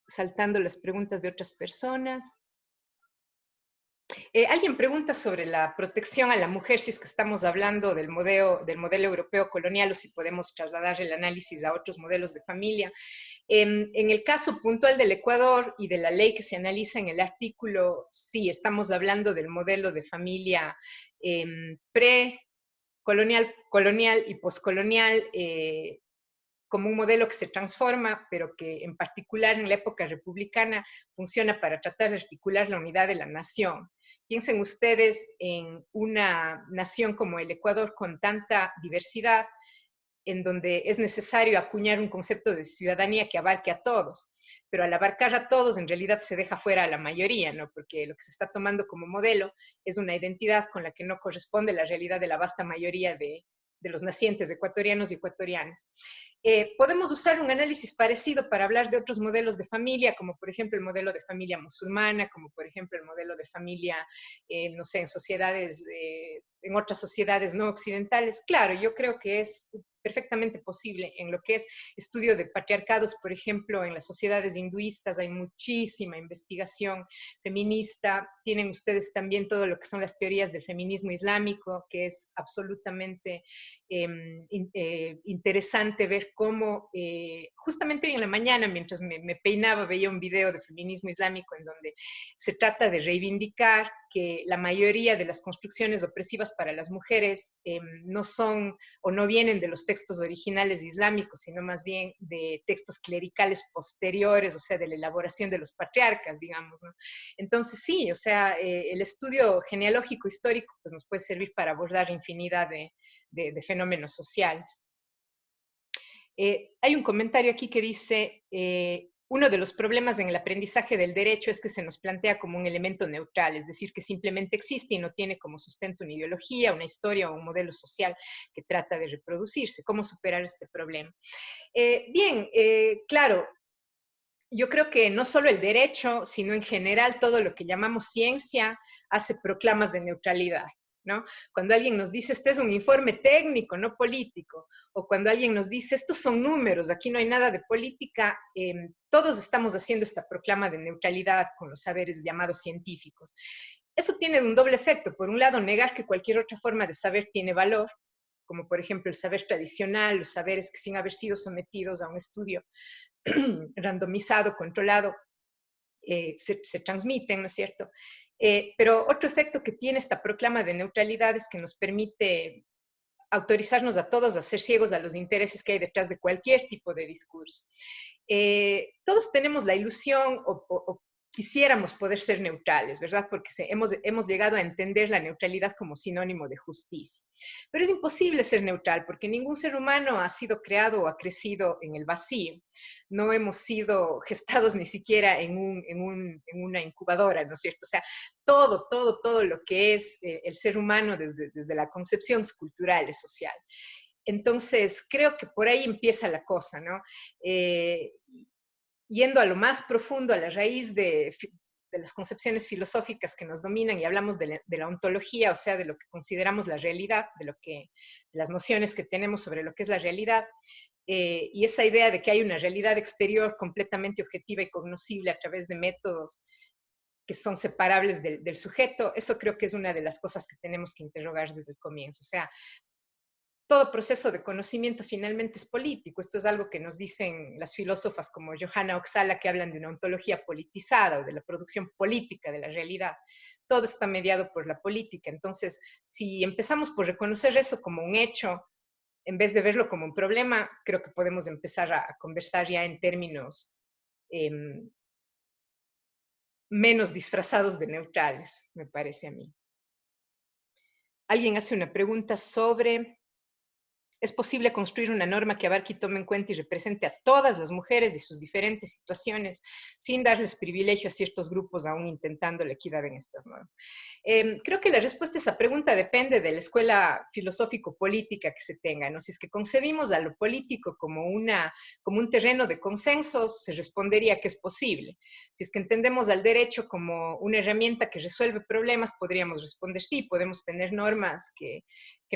saltando las preguntas de otras personas. Alguien pregunta sobre la protección a la mujer, si es que estamos hablando del modelo europeo colonial o si podemos trasladar el análisis a otros modelos de familia. En el caso puntual del Ecuador y de la ley que se analiza en el artículo, sí, estamos hablando del modelo de familia pre-colonial, colonial y poscolonial, como un modelo que se transforma, pero que en particular en la época republicana funciona para tratar de articular la unidad de la nación. Piensen ustedes en una nación como el Ecuador con tanta diversidad, en donde es necesario acuñar un concepto de ciudadanía que abarque a todos, pero al abarcar a todos en realidad se deja fuera a la mayoría, ¿no? Porque lo que se está tomando como modelo es una identidad con la que no corresponde la realidad de la vasta mayoría de los nacientes ecuatorianos y ecuatorianas. Podemos usar un análisis parecido para hablar de otros modelos de familia, como por ejemplo el modelo de familia musulmana, como por ejemplo el modelo de familia, no sé, en otras sociedades no occidentales. Claro, yo creo que es perfectamente posible. En lo que es estudio de patriarcados, por ejemplo, en las sociedades hinduistas hay muchísima investigación feminista. Tienen ustedes también todo lo que son las teorías del feminismo islámico, que es absolutamente interesante ver cómo, justamente hoy en la mañana, mientras me peinaba, veía un video de feminismo islámico en donde se trata de reivindicar que la mayoría de las construcciones opresivas para las mujeres no son o no vienen de los textos originales islámicos, sino más bien de textos clericales posteriores, o sea, de la elaboración de los patriarcas, digamos, ¿no? Entonces, sí, o sea, el estudio genealógico histórico pues, nos puede servir para abordar infinidad de fenómenos sociales. Hay un comentario aquí que dice, uno de los problemas en el aprendizaje del derecho es que se nos plantea como un elemento neutral, es decir, que simplemente existe y no tiene como sustento una ideología, una historia o un modelo social que trata de reproducirse. ¿Cómo superar este problema? Bien, claro, yo creo que no solo el derecho, sino en general todo lo que llamamos ciencia hace proclamas de neutralidad, ¿no? Cuando alguien nos dice, este es un informe técnico, no político, o cuando alguien nos dice, estos son números, aquí no hay nada de política, todos estamos haciendo esta proclama de neutralidad con los saberes llamados científicos. Eso tiene un doble efecto. Por un lado, negar que cualquier otra forma de saber tiene valor, como por ejemplo el saber tradicional, los saberes que sin haber sido sometidos a un estudio randomizado, controlado, se transmiten, ¿no es cierto? Pero otro efecto que tiene esta proclama de neutralidad es que nos permite autorizarnos a todos a ser ciegos a los intereses que hay detrás de cualquier tipo de discurso. Todos tenemos la ilusión o quisiéramos poder ser neutrales, ¿verdad? Porque hemos llegado a entender la neutralidad como sinónimo de justicia. Pero es imposible ser neutral porque ningún ser humano ha sido creado o ha crecido en el vacío. No hemos sido gestados ni siquiera en una incubadora, ¿no es cierto? O sea, todo lo que es el ser humano desde la concepción es cultural, es social. Entonces, creo que por ahí empieza la cosa, ¿no? Yendo a lo más profundo, a la raíz de las concepciones filosóficas que nos dominan y hablamos de la ontología, o sea, de lo que consideramos la realidad, de las nociones que tenemos sobre lo que es la realidad, y esa idea de que hay una realidad exterior completamente objetiva y cognoscible a través de métodos que son separables del sujeto, eso creo que es una de las cosas que tenemos que interrogar desde el comienzo. O sea, todo proceso de conocimiento finalmente es político. Esto es algo que nos dicen las filósofas como Johanna Oxala, que hablan de una ontología politizada o de la producción política de la realidad. Todo está mediado por la política. Entonces, si empezamos por reconocer eso como un hecho, en vez de verlo como un problema, creo que podemos empezar a conversar ya en términos menos disfrazados de neutrales, me parece a mí. Alguien hace una pregunta sobre ¿es posible construir una norma que abarque y tome en cuenta y represente a todas las mujeres y sus diferentes situaciones sin darles privilegio a ciertos grupos aún intentando la equidad en estas normas? Creo que la respuesta a esa pregunta depende de la escuela filosófico-política que se tenga, ¿no? Si es que concebimos a lo político como un terreno de consensos, se respondería que es posible. Si es que entendemos al derecho como una herramienta que resuelve problemas, podríamos responder sí, podemos tener normas que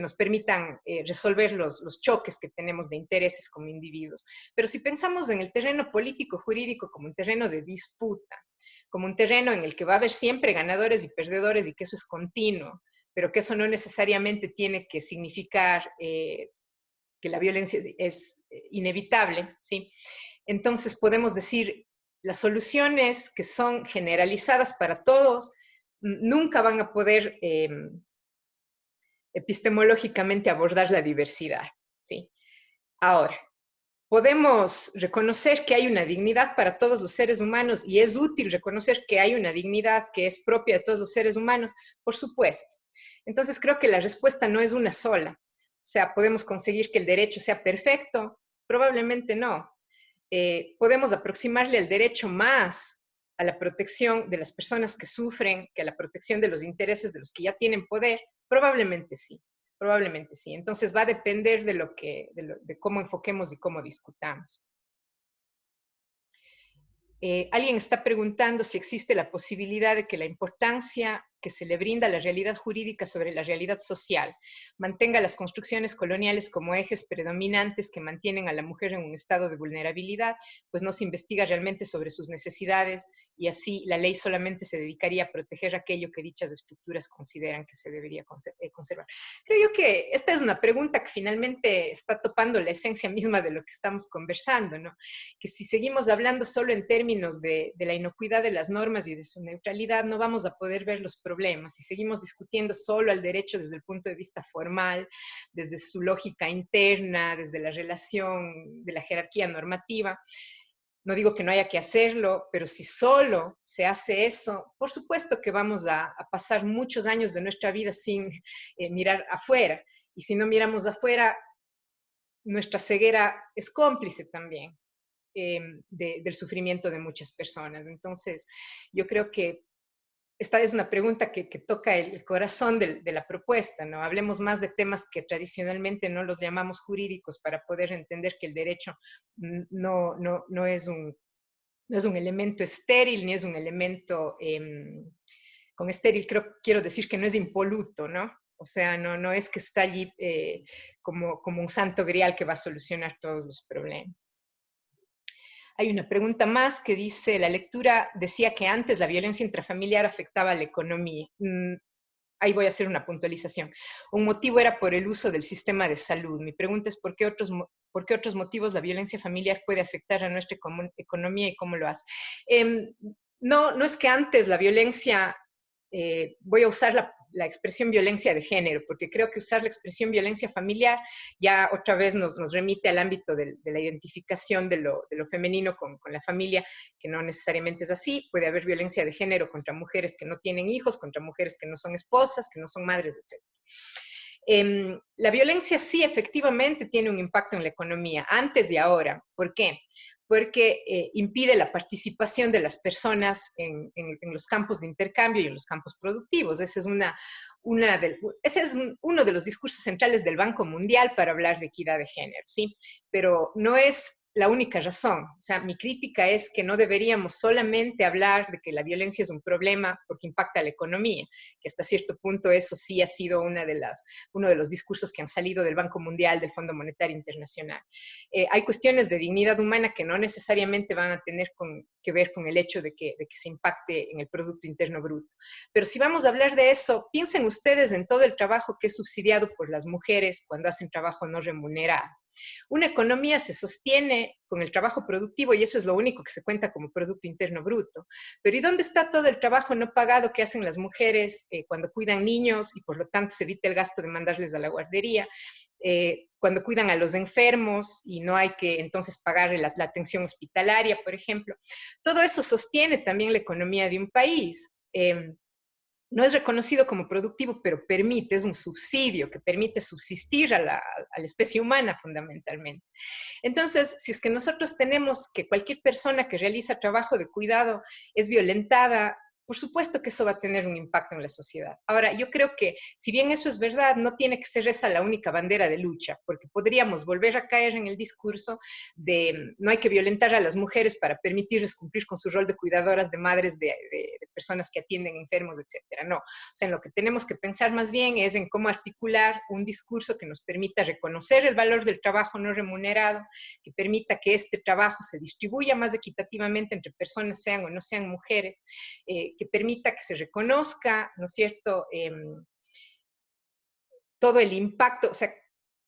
nos permitan resolver los choques que tenemos de intereses como individuos. Pero si pensamos en el terreno político-jurídico como un terreno de disputa, como un terreno en el que va a haber siempre ganadores y perdedores y que eso es continuo, pero que eso no necesariamente tiene que significar que la violencia es inevitable, ¿sí? Entonces podemos decir, las soluciones que son generalizadas para todos nunca van a poder epistemológicamente abordar la diversidad, ¿sí? Ahora, podemos reconocer que hay una dignidad para todos los seres humanos y es útil reconocer que hay una dignidad que es propia de todos los seres humanos, por supuesto. Entonces creo que la respuesta no es una sola. O sea, ¿podemos conseguir que el derecho sea perfecto? Probablemente no. ¿Podemos aproximarle al derecho más a la protección de las personas que sufren que a la protección de los intereses de los que ya tienen poder? Probablemente sí. Probablemente sí. Entonces va a depender de cómo enfoquemos y cómo discutamos. Alguien está preguntando si existe la posibilidad de que la importancia que se le brinda a la realidad jurídica sobre la realidad social, mantenga las construcciones coloniales como ejes predominantes que mantienen a la mujer en un estado de vulnerabilidad, pues no se investiga realmente sobre sus necesidades y así la ley solamente se dedicaría a proteger aquello que dichas estructuras consideran que se debería conservar. Creo yo que esta es una pregunta que finalmente está topando la esencia misma de lo que estamos conversando, ¿no? Que si seguimos hablando solo en términos de la inocuidad de las normas y de su neutralidad, no vamos a poder ver los problemas. Si seguimos discutiendo solo al derecho desde el punto de vista formal, desde su lógica interna, desde la relación de la jerarquía normativa, no digo que no haya que hacerlo, pero si solo se hace eso, por supuesto que vamos a pasar muchos años de nuestra vida sin mirar afuera. Y si no miramos afuera, nuestra ceguera es cómplice también del sufrimiento de muchas personas. Entonces, yo creo que esta es una pregunta que toca el corazón de la propuesta, ¿no? Hablemos más de temas que tradicionalmente no los llamamos jurídicos para poder entender que el derecho no es un elemento estéril, ni es un elemento, con estéril quiero decir que no es impoluto, ¿no? O sea, no es que está allí como un santo grial que va a solucionar todos los problemas. Hay una pregunta más que dice, la lectura decía que antes la violencia intrafamiliar afectaba a la economía. Ahí voy a hacer una puntualización. Un motivo era por el uso del sistema de salud. Mi pregunta es ¿por qué otros motivos la violencia familiar puede afectar a nuestra economía y cómo lo hace? No es que antes la violencia, voy a usar la expresión violencia de género, porque creo que usar la expresión violencia familiar ya otra vez nos remite al ámbito de la identificación de lo femenino con la familia, que no necesariamente es así. Puede haber violencia de género contra mujeres que no tienen hijos, contra mujeres que no son esposas, que no son madres, etc. La violencia sí efectivamente tiene un impacto en la economía, antes y ahora. ¿Por qué? Porque impide la participación de las personas en los campos de intercambio y en los campos productivos. Ese es uno de los discursos centrales del Banco Mundial para hablar de equidad de género, ¿sí? Pero no es la única razón. O sea, mi crítica es que no deberíamos solamente hablar de que la violencia es un problema porque impacta a la economía, que hasta cierto punto eso sí ha sido uno de los discursos que han salido del Banco Mundial, del Fondo Monetario Internacional. Hay cuestiones de dignidad humana que no necesariamente van a tener que ver con el hecho de que se impacte en el Producto Interno Bruto. Pero si vamos a hablar de eso, piensen ustedes en todo el trabajo que es subsidiado por las mujeres cuando hacen trabajo no remunerado. Una economía se sostiene con el trabajo productivo y eso es lo único que se cuenta como Producto Interno Bruto. Pero ¿y dónde está todo el trabajo no pagado que hacen las mujeres cuando cuidan niños y por lo tanto se evita el gasto de mandarles a la guardería? Cuando cuidan a los enfermos y no hay que entonces pagar la atención hospitalaria, por ejemplo. Todo eso sostiene también la economía de un país. No es reconocido como productivo, pero es un subsidio que permite subsistir a la especie humana fundamentalmente. Entonces, si es que nosotros tenemos que cualquier persona que realiza trabajo de cuidado es violentada, por supuesto que eso va a tener un impacto en la sociedad. Ahora, yo creo que si bien eso es verdad, no tiene que ser esa la única bandera de lucha, porque podríamos volver a caer en el discurso de no hay que violentar a las mujeres para permitirles cumplir con su rol de cuidadoras de madres de personas que atienden enfermos, etcétera. No, o sea, en lo que tenemos que pensar más bien es en cómo articular un discurso que nos permita reconocer el valor del trabajo no remunerado, que permita que este trabajo se distribuya más equitativamente entre personas, sean o no sean mujeres, que permita que se reconozca, ¿no es cierto?, todo el impacto, o sea,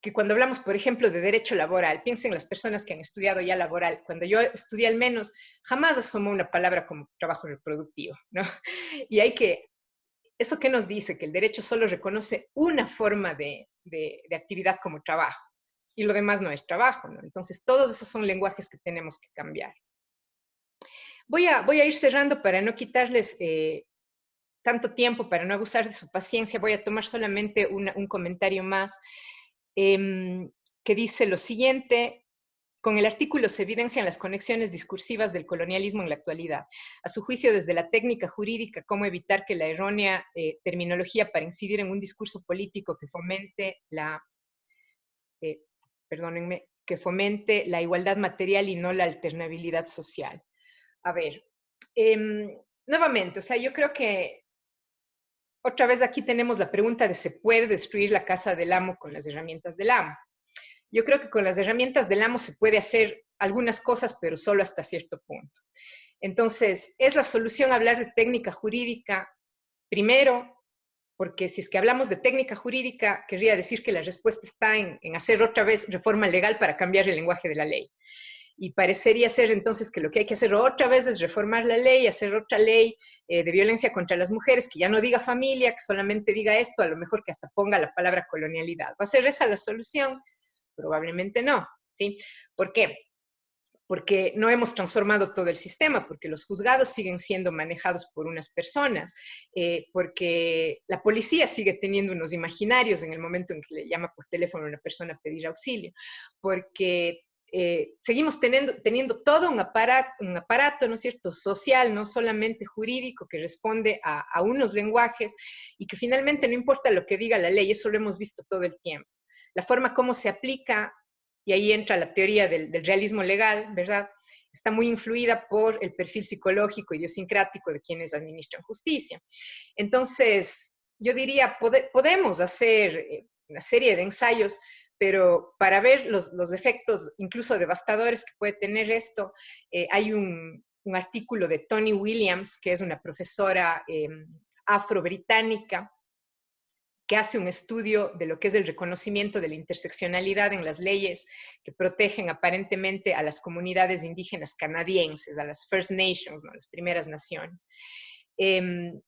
que cuando hablamos, por ejemplo, de derecho laboral, piensen en las personas que han estudiado ya laboral. Cuando yo estudié al menos, jamás asomó una palabra como trabajo reproductivo, ¿no? Y ¿eso qué nos dice? Que el derecho solo reconoce una forma de actividad como trabajo y lo demás no es trabajo, ¿no? Entonces, todos esos son lenguajes que tenemos que cambiar. Voy a ir cerrando para no quitarles tanto tiempo, para no abusar de su paciencia. Voy a tomar solamente un comentario más que dice lo siguiente. Con el artículo se evidencian las conexiones discursivas del colonialismo en la actualidad. A su juicio, desde la técnica jurídica, cómo evitar que la errónea terminología para incidir en un discurso político que fomente que fomente la igualdad material y no la alternabilidad social. A ver, nuevamente, o sea, yo creo que otra vez aquí tenemos la pregunta de ¿se puede destruir la casa del amo con las herramientas del amo? Yo creo que con las herramientas del amo se puede hacer algunas cosas, pero solo hasta cierto punto. Entonces, ¿es la solución hablar de técnica jurídica? Primero, porque si es que hablamos de técnica jurídica, querría decir que la respuesta está en hacer otra vez reforma legal para cambiar el lenguaje de la ley. Y parecería ser entonces que lo que hay que hacer otra vez es reformar la ley, hacer otra ley de violencia contra las mujeres, que ya no diga familia, que solamente diga esto, a lo mejor que hasta ponga la palabra colonialidad. ¿Va a ser esa la solución? Probablemente no, ¿sí? ¿Por qué? Porque no hemos transformado todo el sistema, porque los juzgados siguen siendo manejados por unas personas, porque la policía sigue teniendo unos imaginarios en el momento en que le llama por teléfono a una persona a pedir auxilio, porque seguimos teniendo todo un aparato, ¿no es cierto?, social, no solamente jurídico, que responde a unos lenguajes y que finalmente no importa lo que diga la ley, eso lo hemos visto todo el tiempo. La forma como se aplica, y ahí entra la teoría del realismo legal, ¿verdad?, está muy influida por el perfil psicológico, idiosincrático de quienes administran justicia. Entonces, yo diría, podemos hacer una serie de ensayos, pero para ver los efectos incluso devastadores que puede tener esto, hay un artículo de Toni Williams, que es una profesora afro-británica, que hace un estudio de lo que es el reconocimiento de la interseccionalidad en las leyes que protegen aparentemente a las comunidades indígenas canadienses, a las First Nations, ¿no?, las primeras naciones. En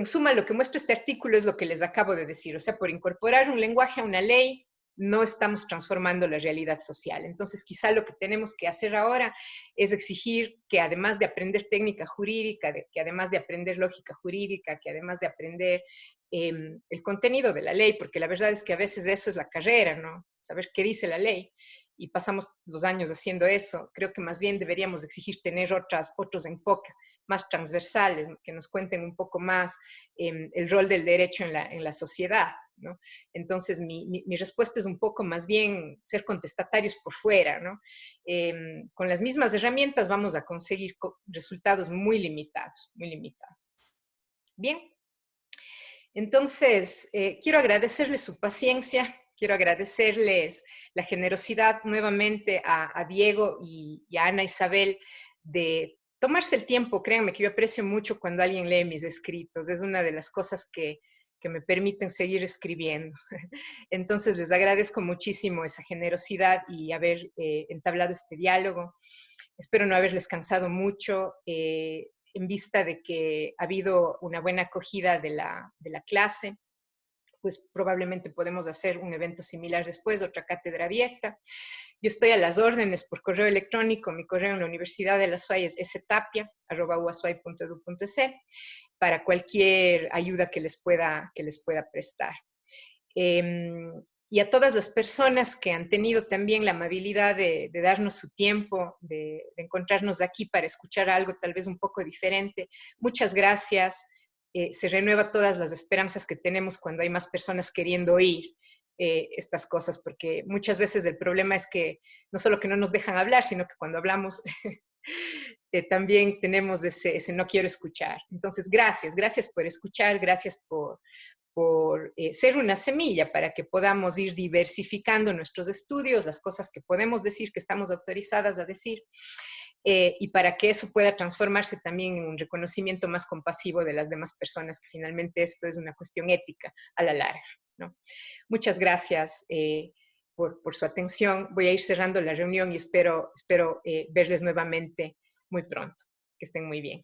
suma, lo que muestra este artículo es lo que les acabo de decir, o sea, por incorporar un lenguaje a una ley, no estamos transformando la realidad social. Entonces, quizá lo que tenemos que hacer ahora es exigir que además de aprender técnica jurídica, que además de aprender lógica jurídica, que además de aprender el contenido de la ley, porque la verdad es que a veces eso es la carrera, ¿no? Saber qué dice la ley. Y pasamos los años haciendo eso. Creo que más bien deberíamos exigir tener otros enfoques más transversales, que nos cuenten un poco más el rol del derecho en la sociedad, ¿no? Entonces, mi respuesta es un poco más bien ser contestatarios por fuera, ¿no? Con las mismas herramientas vamos a conseguir resultados muy limitados, muy limitados. Bien. Entonces, quiero agradecerles su paciencia, quiero agradecerles la generosidad nuevamente a Diego y a Ana Isabel de tomarse el tiempo. Créanme que yo aprecio mucho cuando alguien lee mis escritos, es una de las cosas que me permiten seguir escribiendo. Entonces, les agradezco muchísimo esa generosidad y haber entablado este diálogo. Espero no haberles cansado mucho. En vista de que ha habido una buena acogida de la clase, pues probablemente podemos hacer un evento similar después, otra cátedra abierta. Yo estoy a las órdenes por correo electrónico. Mi correo en la Universidad de la SUAY es stapia@uasuay.edu.es para cualquier ayuda que les pueda prestar. Y a todas las personas que han tenido también la amabilidad de darnos su tiempo, de encontrarnos aquí para escuchar algo tal vez un poco diferente, muchas gracias. Se renueva todas las esperanzas que tenemos cuando hay más personas queriendo oír estas cosas, porque muchas veces el problema es que no solo que no nos dejan hablar, sino que cuando hablamos también tenemos ese no quiero escuchar. Entonces, gracias por escuchar, gracias por ser una semilla para que podamos ir diversificando nuestros estudios, las cosas que podemos decir, que estamos autorizadas a decir, y para que eso pueda transformarse también en un reconocimiento más compasivo de las demás personas, que finalmente esto es una cuestión ética a la larga, ¿no? Muchas gracias por su atención. Voy a ir cerrando la reunión y espero verles nuevamente muy pronto. Que estén muy bien.